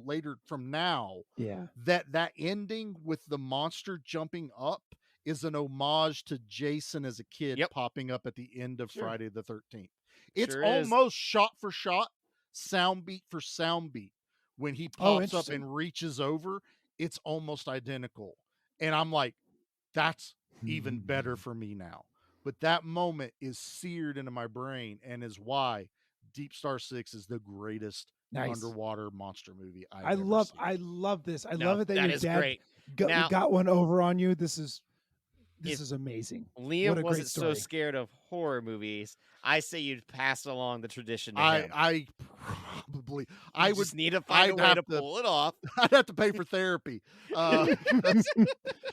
later from now. Yeah, that ending with the monster jumping up is an homage to Jason as a kid popping up at the end of Friday the 13th. It's almost shot for shot, sound beat for sound beat. When he pops up and reaches over, it's almost identical. And I'm like, that's even better for me now. But that moment is seared into my brain, and is why Deepstar 6 is the greatest underwater monster movie I've ever seen. I love this. I love it that your dad great. got one over on you. This is amazing. Liam wasn't so scared of horror movies. I say you'd pass along the tradition to him. I probably I would just need to find a way to pull it off. I'd have to pay for therapy.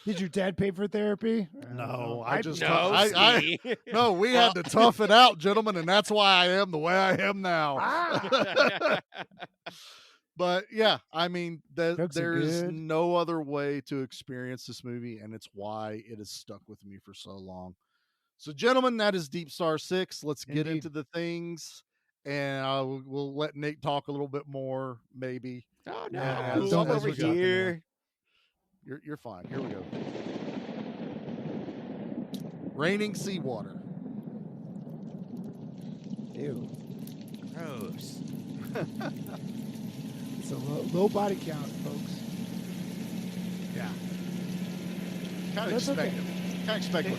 Did your dad pay for therapy? No, no, we had to tough it out, gentlemen, and that's why I am the way I am now. But yeah, I mean, there's no other way to experience this movie, and it's why it has stuck with me for so long. So, gentlemen, that is Deepstar 6. Let's get into the things, and we'll let Nate talk a little bit more, maybe. Oh, no. Don't over here. You're fine. Here we go. Raining seawater. Ew. Gross. It's a low body count, folks. Yeah. Kind of expected.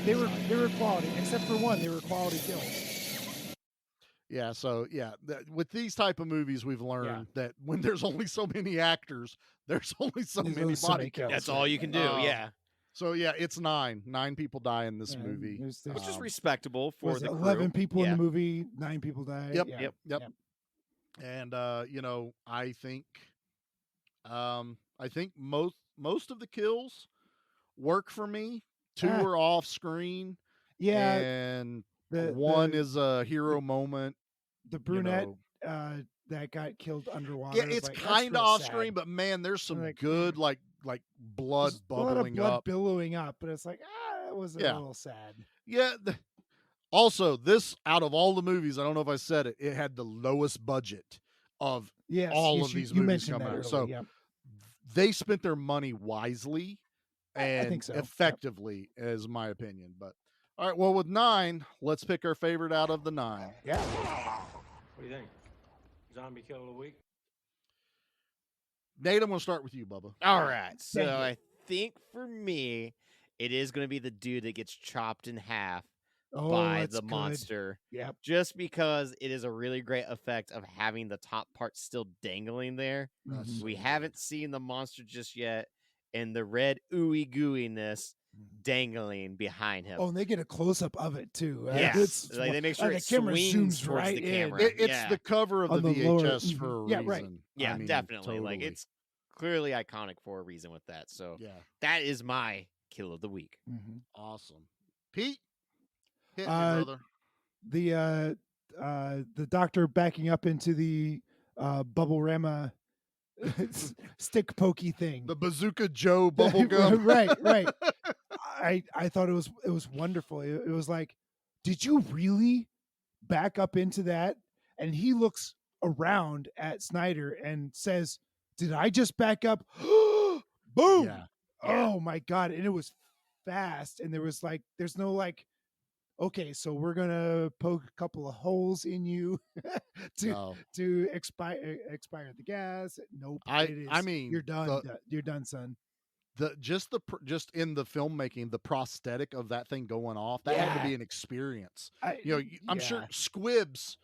They were quality, except for one. They were quality kills. Yeah. So with these type of movies, we've learned that when there's only so many actors, there's only so many body kills. That's all you can do. Yeah. So it's 9 people die in this movie, which is respectable for the 11 people in the movie. 9 people die. Yep. And I think most of the kills work for me. 2 are off screen. Yeah. And one is a hero moment. The brunette that got killed underwater. Yeah, it's kind of off screen, but man, there's some good like blood bubbling up. Billowing up, but it's like, it was a little sad. Yeah. Also, this, out of all the movies, I don't know if I said it, it had the lowest budget of all of these movies coming out. So they spent their money wisely and I think so. effectively, is my opinion. But all right, well, with 9, let's pick our favorite out of the 9. Yeah. What do you think? Zombie kill of the week? Nate, I'm going to start with you, Bubba. All right. So I think for me, it is going to be the dude that gets chopped in half by the monster. Yep. Just because it is a really great effect of having the top part still dangling there. We haven't seen the monster just yet, and the red ooey gooiness dangling behind him. Oh, and they get a close up of it too. Yes, like they make sure the it camera swings zooms towards right the in. camera. It's the cover of the VHS for a reason. Right. Yeah, I mean, definitely. Totally. Like it's clearly iconic for a reason with that. So that is my kill of the week. Awesome. Pete, hit me, brother. The doctor backing up into the Bubble-rama stick pokey thing. The Bazooka Joe bubble gum. right. I thought it was wonderful. It was like, did you really back up into that? And he looks around at Snyder and says, did I just back up? Boom. Yeah. Oh my God. And it was fast. And there's no okay, so we're gonna poke a couple of holes in you to No. to expire the gas. Nope. I it is. mean, You're done. You're done, son. just in the filmmaking, the prosthetic of that thing going off, that had to be an experience. I'm sure squibs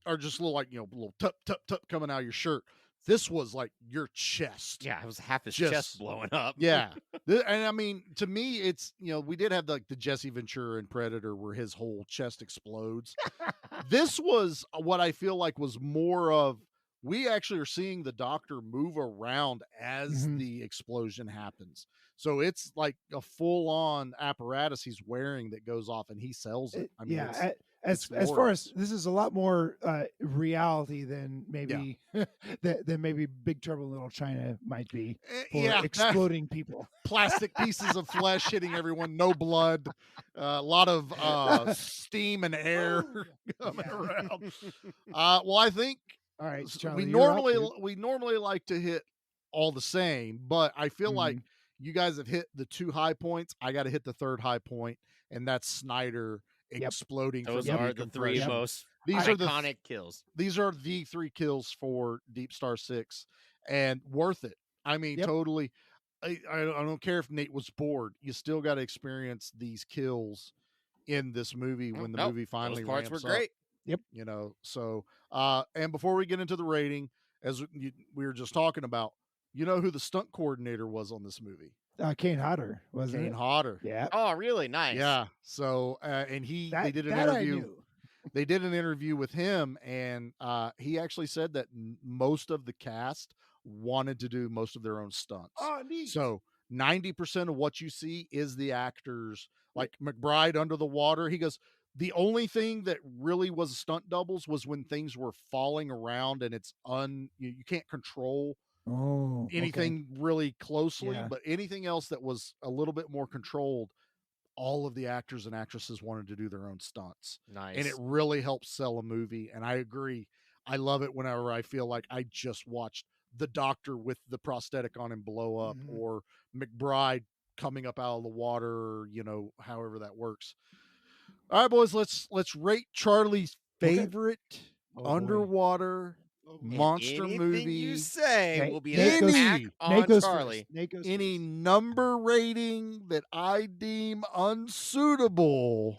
are just little tup tup tup coming out of your shirt. This was like your chest. Yeah, it was half his chest blowing up. Yeah. And I mean, to me, it's, we did have the Jesse Ventura in Predator where his whole chest explodes. This was what I feel like was more of, we actually are seeing the doctor move around as the explosion happens. So it's like a full on apparatus he's wearing that goes off and he sells it. I mean, as far as this is a lot more reality than maybe than maybe Big Trouble in Little China might be for exploding people. Plastic pieces of flesh hitting everyone, no blood, a lot of steam and air coming around. Well, I think all right, Charlie, we normally like to hit all the same, but I feel like you guys have hit the 2 high points. I got to hit the 3rd high point, and that's Snyder exploding. Those are the 3 most iconic kills. These are the 3 kills for Deepstar 6, and worth it. I mean, totally. I don't care if Nate was bored. You still got to experience these kills in this movie when the movie finally those parts ramps were great. Yep. So and before we get into the rating, as we were just talking about, you know who the stunt coordinator was on this movie? Kane Hodder, wasn't Kane it? Hodder. Yeah. Oh, really? Nice. Yeah. So and they did an interview. They did an interview with him, and he actually said that most of the cast wanted to do most of their own stunts. Oh, neat. So 90% of what you see is the actors. Like McBride under the water, he goes, the only thing that really was stunt doubles was when things were falling around and it's you can't control anything really closely, but anything else that was a little bit more controlled, all of the actors and actresses wanted to do their own stunts. Nice. And it really helps sell a movie. And I agree. I love it whenever I feel like I just watched the doctor with the prosthetic on him blow up, or McBride coming up out of the water, however that works. All right, boys, let's rate Charlie's favorite underwater monster movie. You say will be an attack on Charlie. Any number rating that I deem unsuitable.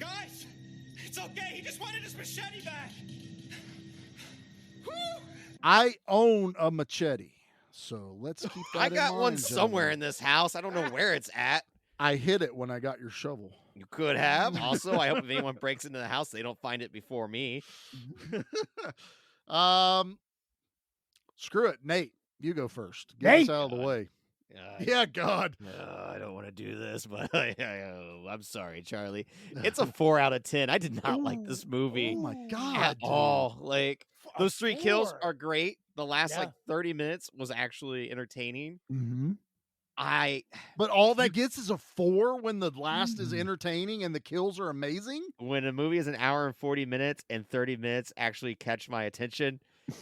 Guys, it's okay. He just wanted his machete back. I own a machete, so let's keep that in mind. I got one somewhere in this house. I don't know where it's at. I hid it when I got your shovel. You could have. Also, I hope if anyone breaks into the house, they don't find it before me. Screw it, Nate. You go first. Get Nate! us out of the way. Yeah, God. I don't want to do this, but I'm sorry, Charlie. It's a 4 out of 10. I did not like this movie. Oh my God. At all. Like, those 3 kills are great. The last 30 minutes was actually entertaining. But all that gets is a 4 when the last is entertaining and the kills are amazing. When a movie is an hour and 40 minutes and 30 minutes actually catch my attention,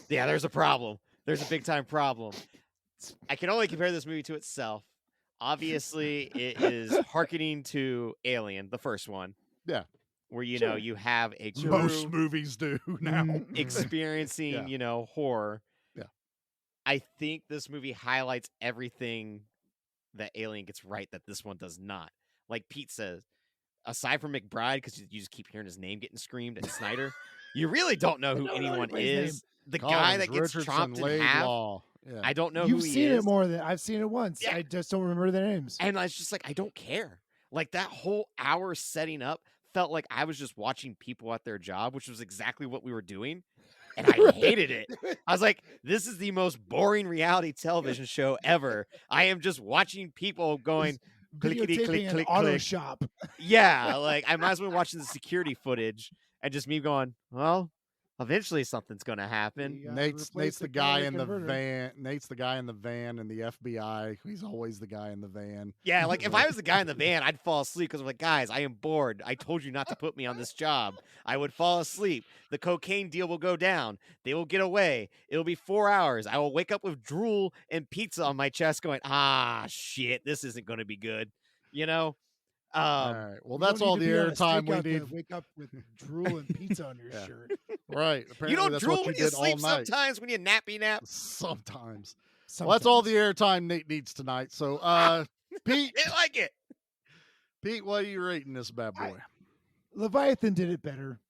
there's a problem. There's a big time problem. I can only compare this movie to itself. Obviously, it is hearkening to Alien, the first one. Yeah. Where, you have a crew most movies do now experiencing, horror. Yeah. I think this movie highlights everything that Alien gets right that this one does not. Like Pete says, aside from McBride, because you just keep hearing his name getting screamed at Snyder, you really don't know who anyone is. The guy that gets chopped in half. Yeah. I don't know You've who he is. seen it more than I've seen it once. Yeah. I just don't remember their names. And I was just like, I don't care. Like that whole hour setting up felt like I was just watching people at their job, which was exactly what we were doing. And I hated it. I was like, this is the most boring reality television show ever. I am just watching people going clickety click click auto click. shop. Yeah, like I might as well be watching the security footage and just me going, well, eventually something's gonna happen. Nate's the guy in the van. Nate's the guy in the van in the FBI. He's always the guy in the van. Yeah, like if I was the guy in the van, I'd fall asleep because I'm like, guys, I am bored. I told you not to put me on this job. I would fall asleep. The cocaine deal will go down. They will get away. It'll be 4 hours. I will wake up with drool and pizza on my chest going, shit, this isn't going to be good. All right. Well, You don't that's need all to the be on a airtime we stakeout to need. wake up with drool and pizza on your Yeah. shirt. Right. You Apparently, don't that's drool what you when you did all sleep night. sometimes when you nappy nap. Sometimes. Well, that's all the airtime Nate needs tonight. So, Pete, I like it. Pete, what are you rating this bad boy? Leviathan did it better.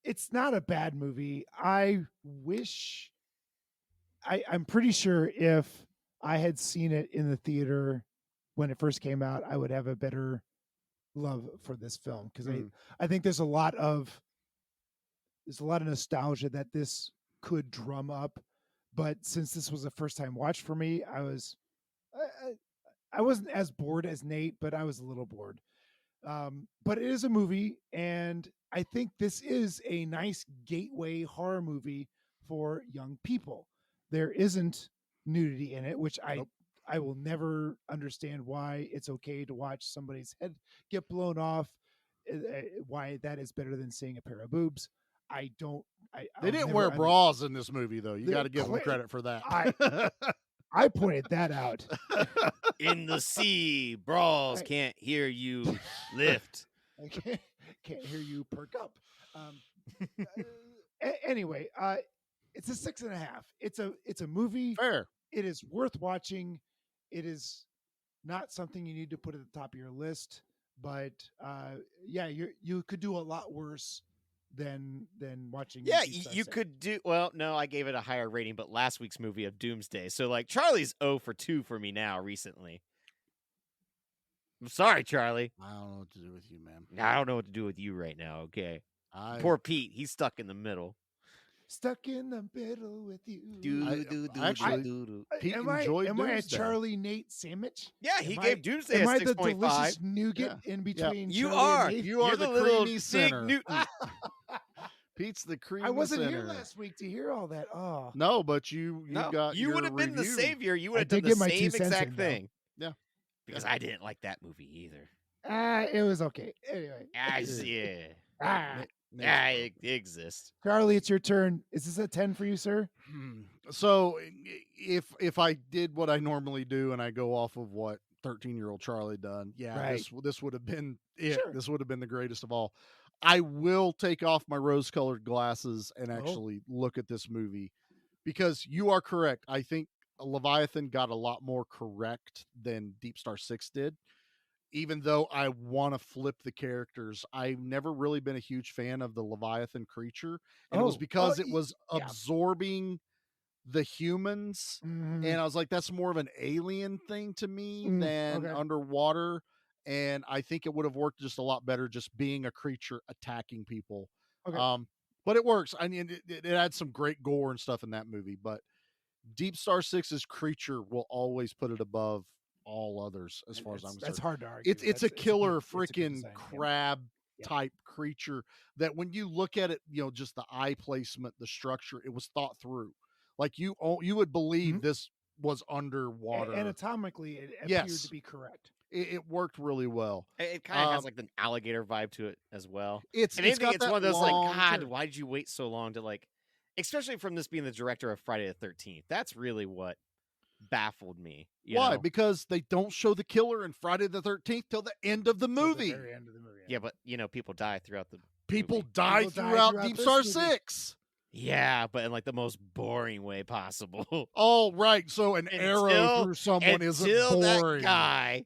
It's not a bad movie. I'm pretty sure if I had seen it in the theater when it first came out, I would have a better love for this film because I think there's a lot of nostalgia that this could drum up. But since this was a first time watch for me, I wasn't as bored as Nate, but I was a little bored. But it is a movie, and I think this is a nice gateway horror movie for young people. There isn't nudity in it, which I will never understand why it's okay to watch somebody's head get blown off. Why that is better than seeing a pair of boobs. I don't. They didn't wear bras in this movie, though. You got to give them credit for that. I pointed that out. In the sea, bras can't hear you lift. I can't hear you perk up. Anyway, it's a 6.5. It's a movie. Fair. It is worth watching. It is not something you need to put at the top of your list, but you could do a lot worse than watching. Yeah, you could do. Well, no, I gave it a higher rating, but last week's movie of Doomsday. So like Charlie's 0 for 2 for me now recently. I'm sorry, Charlie. I don't know what to do with you, man. I don't know what to do with you right now. Okay. Poor Pete. He's stuck in the middle. Stuck in the middle with you. Pete am enjoyed I a Doomsday. Charlie Nate sandwich? Yeah, he gave Doomsday am a 6.5. I the delicious nougat in between? You Charlie are. and Nate? You are the little creamy center. Newton. Pete's the creamy I wasn't center. here last week to hear all that. Oh No, but you got you your would have been the review. savior. You would I have done did the get my same 2 cents exact in, though. thing. Yeah. Because I didn't like that movie either. It was okay. Anyway. It exists. Charlie, it's your turn. Is this a 10 for you, sir? So if I did what I normally do and I go off of what 13-year-old Charlie done, Right. this would have been it. Sure. This would have been the greatest of all. I will take off my rose-colored glasses and actually look at this movie because you are correct. I think Leviathan got a lot more correct than Deepstar 6 did. Even though I want to flip the characters, I've never really been a huge fan of the Leviathan creature. And it was because it was absorbing the humans. Mhm. And I was like, that's more of an alien thing to me than underwater. And I think it would have worked just a lot better just being a creature attacking people. Okay. But it works. I mean, it had some great gore and stuff in that movie. But Deepstar Six's creature will always put it above all others as far as I'm concerned. That's hard to argue. It's a killer it's a good freaking design, crab type creature that when you look at it, just the eye placement, the structure, it was thought through. Like you would believe this was underwater. Anatomically, it appeared to be correct. It worked really well. It kind of has like an alligator vibe to it as well. It's one of those like, God, term. why did you wait so long to like, especially from this being the director of Friday the 13th? That's really what baffled me. Why? Know? Because they don't show the killer in Friday the 13th till the end of the movie. The very end of the movie. Yeah, but people die throughout the People die throughout Deepstar 6. Yeah, but in like the most boring way possible. Oh, right. So an arrow through someone isn't boring. That guy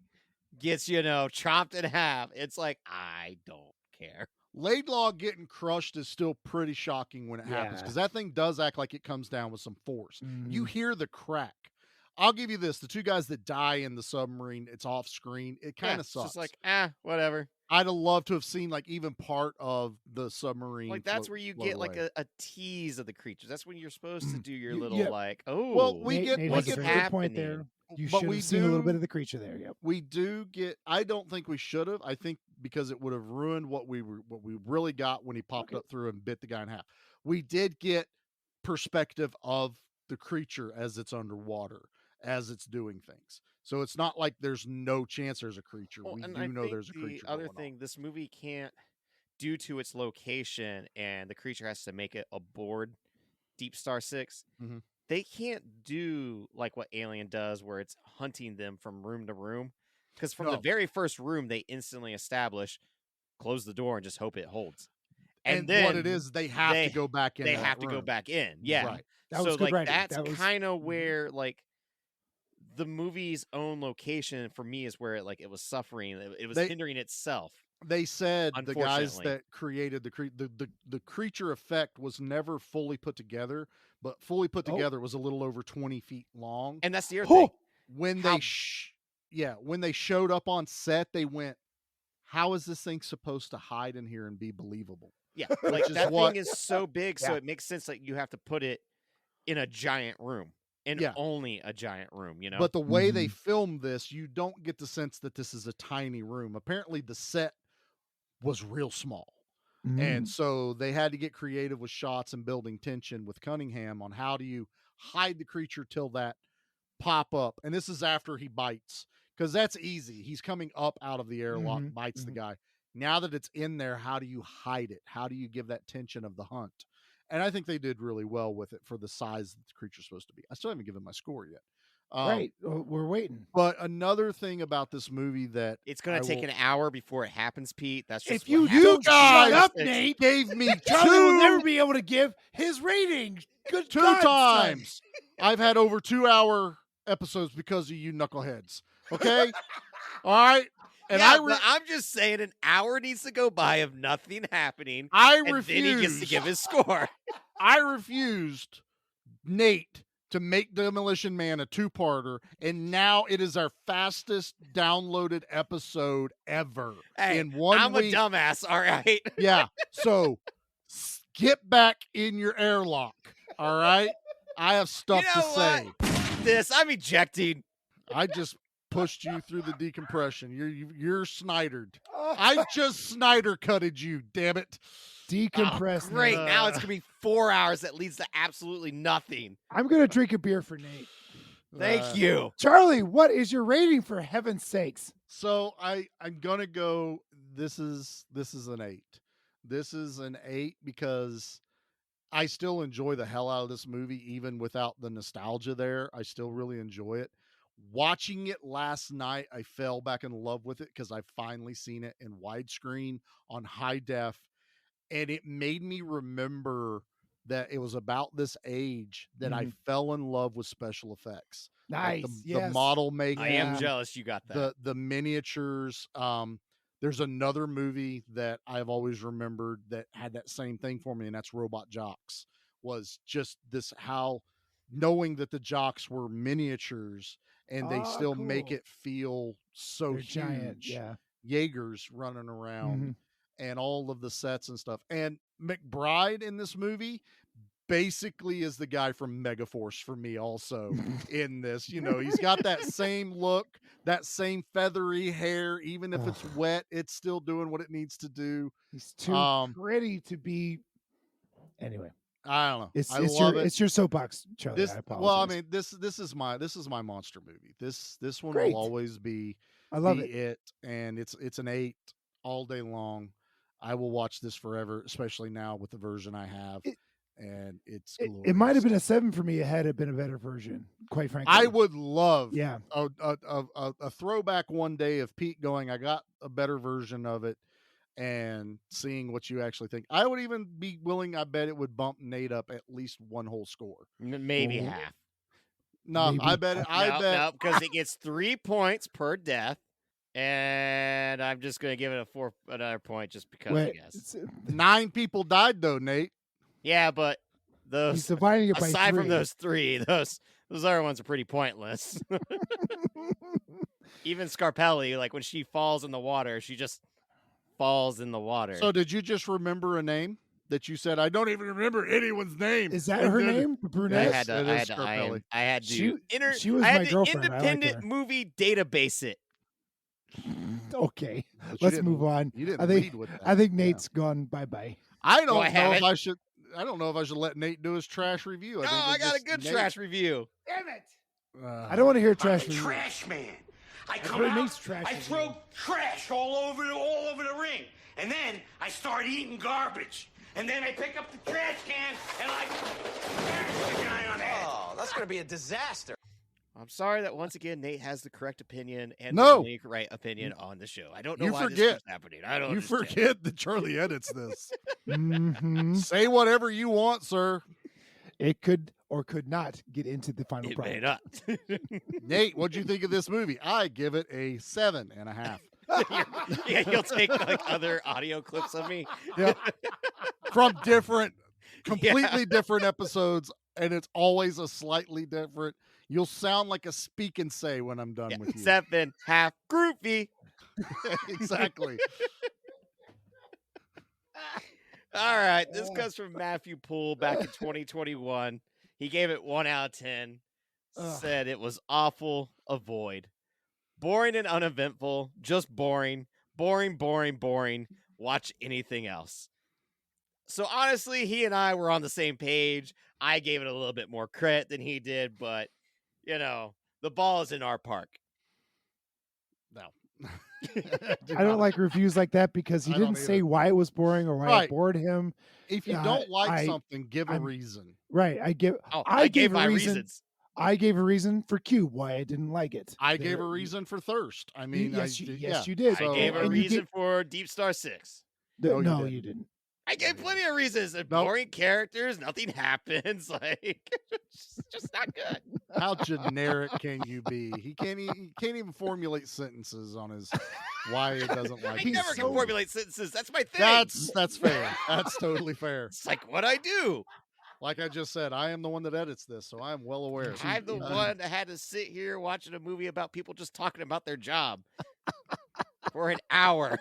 gets, chopped in half. It's like, I don't care. Laidlaw getting crushed is still pretty shocking when it happens because that thing does act like it comes down with some force. You hear the crack. I'll give you this. The 2 guys that die in the submarine, it's off screen. It kind of sucks. It's just like, whatever. I'd have loved to have seen like even part of the submarine. Like that's where you get like a tease of the creatures. That's when you're supposed to do your little Nate we has get what's a very happening. good point there. You But should we have seen a little do- bit of the creature there. Yep. We do get. I don't think we should have. I think because it would have ruined what we really got when he popped up through and bit the guy in half. We did get perspective of the creature as it's underwater, as it's doing things. So it's not like there's no chance there's a creature. We do know there's a creature. The other going thing, on. this movie can't, due to its location, and the creature has to make it aboard Deep Star 6. Mhm. they can't do like what Alien does, where it's hunting them from room to room. Because from the very first room, they instantly establish, close the door and just hope it holds. And then what it is, they have to go back in. They have to go back in. Yeah. Right. That was good writing. That's That was- kind of where like the movie's own location for me is where it was suffering. It was hindering itself. They said the guys Unfortunately. that created the creature effect was never fully put together, but fully put together was a little over 20 feet long. And that's the other thing. When they when they showed up on set, they went, how is this thing supposed to hide in here and be believable? Yeah, like that thing is so big, so it makes sense that you have to put it in a giant room, and only a giant room, you know. But the way they filmed this, you don't get the sense that this is a tiny room. Apparently, the set was real small, and so they had to get creative with shots and building tension with Cunningham on how do you hide the creature till that pop up. And this is after he bites, because that's easy. He's coming up out of the airlock, bites the guy. Now that it's in there, how do you hide it? How do you give that tension of the hunt? And I think they did really well with it for the size that the creature's supposed to be. I still haven't given my score yet. Right. We're waiting. But another thing about this movie that it's going to take an hour before it happens, Pete. That's just if you don't shut up, Nate, gave me Charlie will never be able to give his rating. Good two God, times. son. I've had over 2-hour episodes because of you knuckleheads. Okay? All right? And I'm just saying an hour needs to go by of nothing happening. And then he gets to give his score. I refused Nate to make Demolition Man a 2-parter, and now it is our fastest downloaded episode ever. Hey, in 1 week. I'm a dumbass, all right? Yeah. So get back in your airlock. All right? I have stuff to say. I'm ejecting. I just pushed you through the decompression. You're Snydered. I just Snyder cutted you, damn it. Decompress. Great. Now it's going to be 4 hours that leads to absolutely nothing. I'm going to drink a beer for Nate. Thank you. Charlie, what is your rating, for heaven's sakes? So I'm going to go, this is an 8. This is an 8 because I still enjoy the hell out of this movie, even without the nostalgia there. I still really enjoy it. Watching it last night, I fell back in love with it because I've finally seen it in widescreen on high def. And it made me remember that it was about this age that I fell in love with special effects. Nice. Like yes. the model making. I am jealous you got that. The miniatures. There's another movie that I've always remembered that had that same thing for me, and that's Robot Jocks. Was just this how knowing that the jocks were miniatures and they still make it feel so They're huge. giant, yeah. Jaegers running around and all of the sets and stuff. And McBride in this movie basically is the guy from Megaforce for me also in this. You know, he's got that same look, that same feathery hair. Even if it's wet, it's still doing what it needs to do. He's too pretty to be. Anyway. I don't know. It's your soapbox, Charlie. I apologize. Well, I mean, this is my monster movie. This one Great. will always be. I love it. And it's an 8 all day long. I will watch this forever, especially now with the version I have. And it's glorious. It might have been a 7 for me. It had been a better version, quite frankly. I would love a throwback one day of Pete going, I got a better version of it, and seeing what you actually think. I would even be willing, I bet it would bump Nate up at least one whole score. Maybe half. No, Maybe. I bet No, because it gets 3 points per death. And I'm just going to give it another point just because, I guess. 9 people died, though, Nate. Yeah, but those, he's dividing it by aside 3. from those 3, those other ones are pretty pointless. Even Scarpelli, like when she falls in the water, she just falls in the water. So did you just remember a name that you said? I don't even remember anyone's name. Is that her name? The brunette? I had to she was my girlfriend. Independent movie database it. Okay, let's move on. You didn't lead with that. I think Nate's gone bye-bye. I don't know if I should. I don't know if I should let Nate do his trash review. I got a good trash review. Damn it! I don't want to hear trash review. Trash man. I come out, I throw trash all over the ring, and then I start eating garbage, and then I pick up the trash can and I smash the guy on the head. Oh, going to be a disaster. I'm sorry that once again Nate has the correct opinion and No. the only right opinion on the show. I don't know You why forget. this keeps happening. I don't You understand. forget that Charlie edits this. Mhm. Say whatever you want, sir. It could or could not get into the final It may product. not. Nate, what'd you think of this movie? I give it a 7.5. Yeah, you'll take like other audio clips of me. Yeah. From completely different episodes, and it's always a slightly different. You'll sound like a speak and say when I'm done with you. 7.5 groovy. Exactly. All right, this comes from Matthew Poole back in 2021. He gave it 1 out of 10. Said it was awful. Avoid. Boring and uneventful. Just boring. Boring, boring, boring. Watch anything else. So honestly, he and I were on the same page. I gave it a little bit more credit than he did, but you know, the ball is in our park. No. I don't like reviews like that because he I don't didn't say either. why it was boring or why it Right. bored him. If you don't like something, give a reason. Right. I gave my a reason. reasons. I gave a reason for Q why I didn't like it. I gave a reason for Thirst. I mean, yes, I you did. I gave a and you reason for Deepstar 6. No, you didn't. I gave plenty of reasons. Boring characters, nothing happens. Like, it's just not good. How generic can you be? He can't even formulate sentences on his why it doesn't like. I never can formulate sentences. That's my thing. That's fair. That's totally fair. It's like what I do. Like I just said, I am the one that edits this, so I am well aware. I'm the one that had to sit here watching a movie about people just talking about their job for an hour.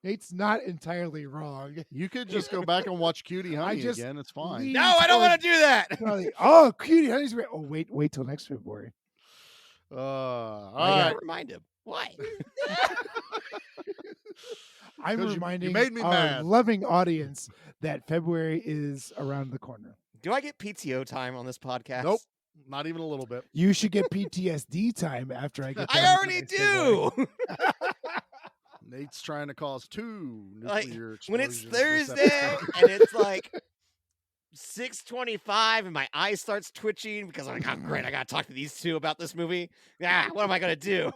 Nate's not entirely wrong. You could just go back and watch Cutie Honey again. It's fine. No, I don't want to do that. Oh, Cutie Honey's great. Oh, wait till next February. All I right. gotta remind him. Why? I'm 'Cause reminding you made me our mad. loving audience that February is around the corner. Do I get PTO time on this podcast? Nope. Not even a little bit. You should get PTSD time after I get. I already do. Nate's trying to cause 2 Like nuclear when it's explosions this Thursday episode. and it's like 6:25 and my eye starts twitching because I'm like, oh great, I gotta talk to these two about this movie. What am I gonna do?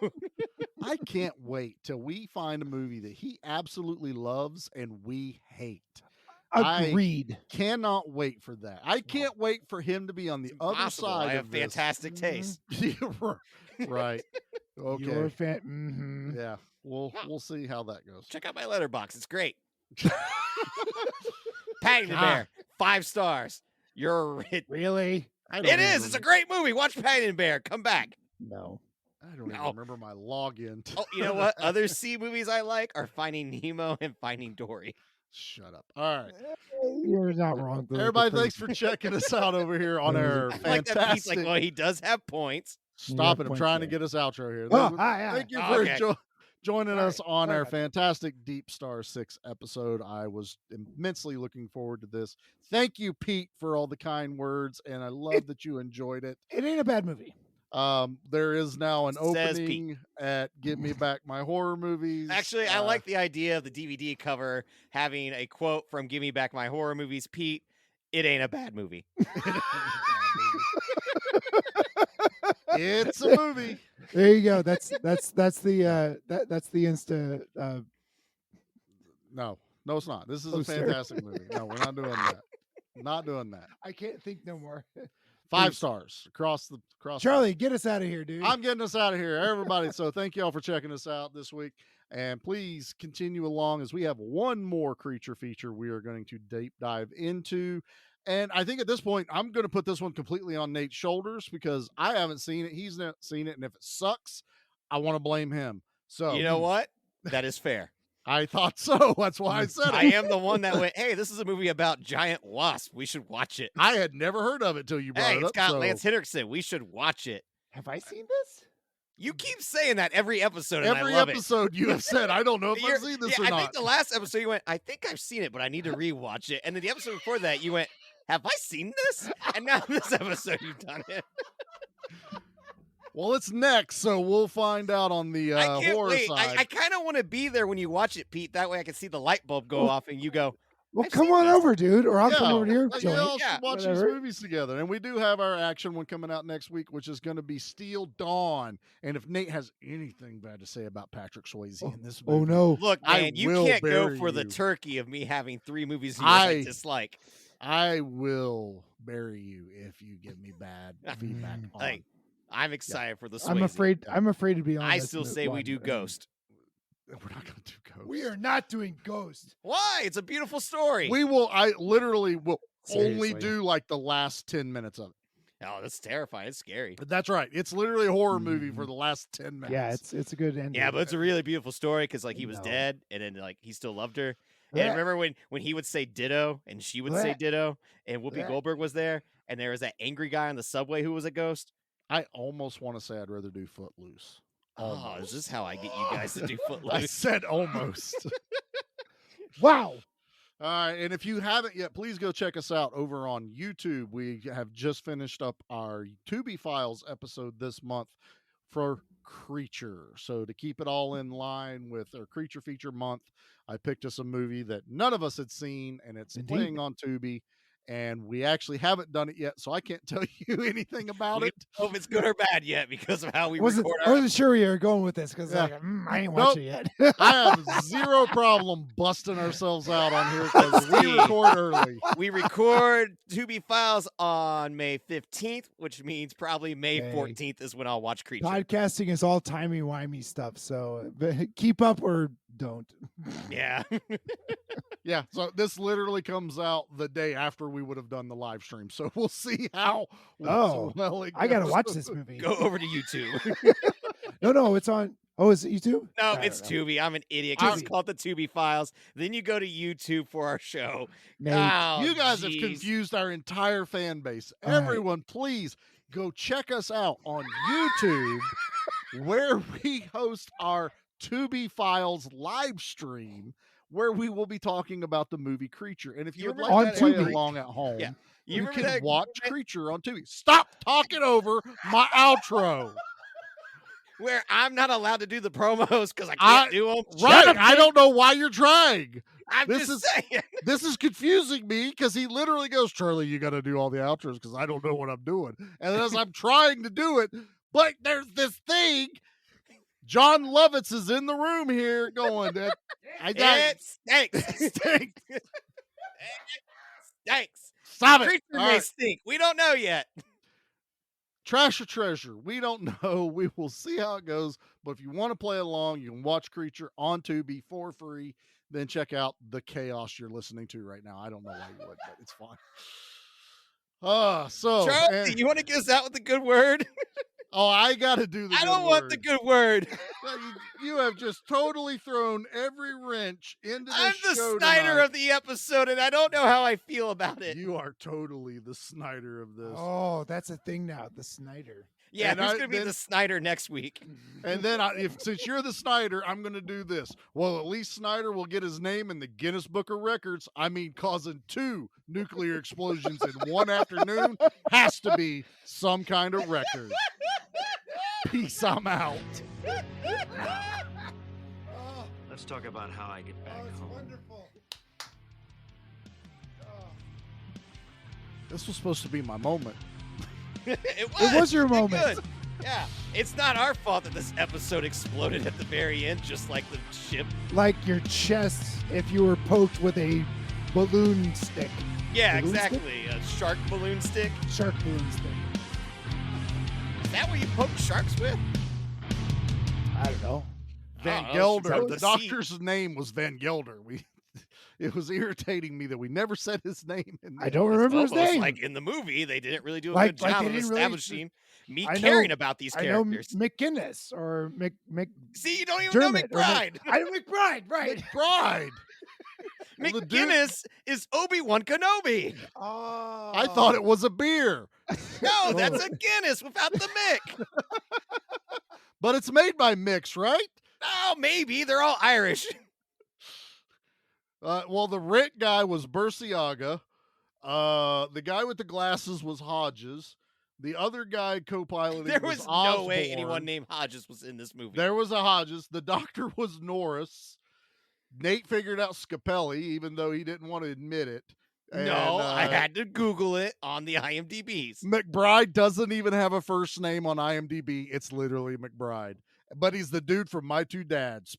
I can't wait till we find a movie that he absolutely loves and we hate. Agreed. I cannot wait for that. I can't wait for him to be on the other Impossible. side I have of this. fantastic taste. Right. Okay. You're a fan. Yeah. We'll see how that goes. Check out my letterbox. It's great. Paddington Bear, 5 stars. You're really? It is. It's a great movie. Watch Paddington Bear. Come back. No. I don't even remember my login. Oh, you know what? Other sea movies I like are Finding Nemo and Finding Dory. Shut up. All right. You're not wrong. Everybody, thanks for checking us out over here on our I like that piece. fantastic. Like, well, he does have points. Stop it. I'm trying to get us outro here. Thank you for joining us on our fantastic Deepstar 6 episode. I was immensely looking forward to this. Thank you, Pete, for all the kind words, and I love that you enjoyed it. It ain't a bad movie. There is now an Says opening at Give Me Back My Horror Movies. Actually, I like the idea of the DVD cover having a quote from Give Me Back My Horror Movies. Pete, it ain't a bad movie. It's a movie. There you go. That's the Insta. No, it's not. This is a Poster. fantastic movie. No, we're not doing that. Not doing that. I can't think no more. 5 stars across. Charlie, get us out of here, dude. I'm getting us out of here, everybody. So thank you all for checking us out this week. And please continue along as we have one more creature feature we are going to deep dive into. And I think at this point, I'm going to put this one completely on Nate's shoulders because I haven't seen it. He's not seen it. And if it sucks, I want to blame him. So You know what? That is fair. I thought so. That's why I said it. I am the one that went, hey, this is a movie about giant wasps. We should watch it. I had never heard of it till you brought Hey, it it's up. got so Lance Henriksen. We should watch it. Have I seen this? You keep saying that every episode, and every I love episode you have said, I don't know if I've seen this or I not. think the last episode you went, I think I've seen it, but I need to rewatch it. And then the episode before that, you went, have I seen this? And now this episode, you've done it. Well, it's next, so we'll find out on the I can't horror wait. side. I kind of want to be there when you watch it, Pete. That way I can see the light bulb go off and you go, Well, I've come seen on this. over, dude, or I'll come over to your like, we joint. all should watch whatever. these movies together. And we do have our action one coming out next week, which is going to be Steel Dawn. And if Nate has anything bad to say about Patrick Swayze in this movie, Oh no! Look, man, I you will can't go bury for the you. turkey of me having 3 movies of yours I dislike. I will bury you if you give me bad feedback on. Hey, I'm excited for the Swayze. I'm afraid to be on. I this still say we one, do and Ghost. We're not going to do Ghost. We are not doing Ghost. Why? It's a beautiful story. I literally will only Seriously. do like the last 10 minutes of it. Oh, that's terrifying. It's scary. That's right. It's literally a horror movie for the last 10 minutes. Yeah, it's a good ending. Yeah, but it's a really beautiful story because like he was No. dead and then like he still loved her. Yeah. And remember when he would say ditto and she would say Yeah. ditto and Whoopi Yeah. Goldberg was there and there was that angry guy on the subway who was a ghost. I almost want to say I'd rather do Footloose. Oh, is this how I get you guys to do I Footloose? said almost. Wow. All right, and if you haven't yet, please go check us out over on YouTube. We have just finished up our Tubi Files episode this month for Creature. So to keep it all in line with our Creature Feature month, I picked us a movie that none of us had seen, and it's Indeed. playing on Tubi. And we actually haven't done it yet, so I can't tell you anything about We it. don't know if it's good or bad yet because of how we I record our wasn't sure where you were going with this because Yeah. I ain't Nope. watching it yet. I have zero problem busting ourselves out on here because we record early. We record Tubi Files on May 15th, which means probably May Okay. 14th is when I'll watch Creature. Podcasting is all timey-wimey stuff, so keep up or don't. Yeah. Yeah, so this literally comes out the day after we would have done the live stream. So we'll see how Oh, well it I gotta goes. watch this movie. Go over to YouTube. No, it's on. Oh, is it YouTube? No, I it's don't know. Tubi. I'm an idiot. 'Cause Tubi. It's called the Tubi Files. Then you go to YouTube for our show. Nate. Oh, You guys geez. have confused our entire fan base. All right. Everyone, please go check us out on YouTube where we host our Tubi Files live stream where we will be talking about the movie Creature. And if you You would remember like that to play Tubi? along at home, Yeah. you remember can that watch Creature on Tubi. Stop talking over my outro. where I'm not allowed to do the promos because I can't do them? Right. I don't know why you're trying. I'm this just is- saying. This is confusing me because he literally goes, Charlie, you got to do all the outros because I don't know what I'm doing. And as I'm trying to do it, but there's this thing. John Lovitz is in the room here going, I got It stinks. stinks. It stinks. Stop it. Creature All may right. stink. We don't know yet. Trash or treasure? We don't know. We will see how it goes. But if you want to play along, you can watch Creature on Tubi for free. Then check out the chaos you're listening to right now. I don't know why you would, but it's fine. Charlie, you want to get us out with a good word? I got to do the I good don't want the word. good word. You have just totally thrown every wrench into this I'm the show Snyder tonight. of the episode, and I don't know how I feel about it. You are totally the Snyder of this. Oh, that's a thing now. The Snyder. Yeah, And who's I- going to be then- the Snyder next week? And then, since you're the Snyder, I'm going to do this. Well, at least Snyder will get his name in the Guinness Book of Records. I mean, causing 2 nuclear explosions in one afternoon has to be some kind of record. Peace, I'm out. Let's talk about how I get back home. wonderful. This was supposed to be my moment. It was your You did moment. good. Yeah, it's not our fault that this episode exploded at the very end, just like the ship. Like your chest if you were poked with a balloon stick. Yeah, Balloon stick? exactly. A shark balloon stick. Shark balloon stick. Is that what you poke sharks with? I don't know. Van Oh, Gelder. so The the doctor's name was Van Gelder. It was irritating me that we never said his name. I don't remember his Almost name. like in the movie, they didn't really do a Like- good like job they of didn't really- establishing me I know- caring about these I know characters. McGinnis or Mc See, you don't even know Dermot or Mc- McBride. I know McBride, right? McBride. Well, the dude- McGinnis is Obi-Wan Kenobi. Oh, I thought it was a beer, No, that's a Guinness without the Mick. but it's made by Mix, right? Oh, maybe. They're all Irish. Well, the Rick guy was Burciaga. The guy with the glasses was Hodges. The other guy co-piloting There was Osborne. no way anyone named Hodges was in this movie. There was a Hodges. The doctor was Norris. Nate figured out Scapelli, even though he didn't want to admit it. No, I had to Google it on the IMDb's. McBride doesn't even have a first name on IMDb. It's literally McBride. But he's the dude from My Two Dads.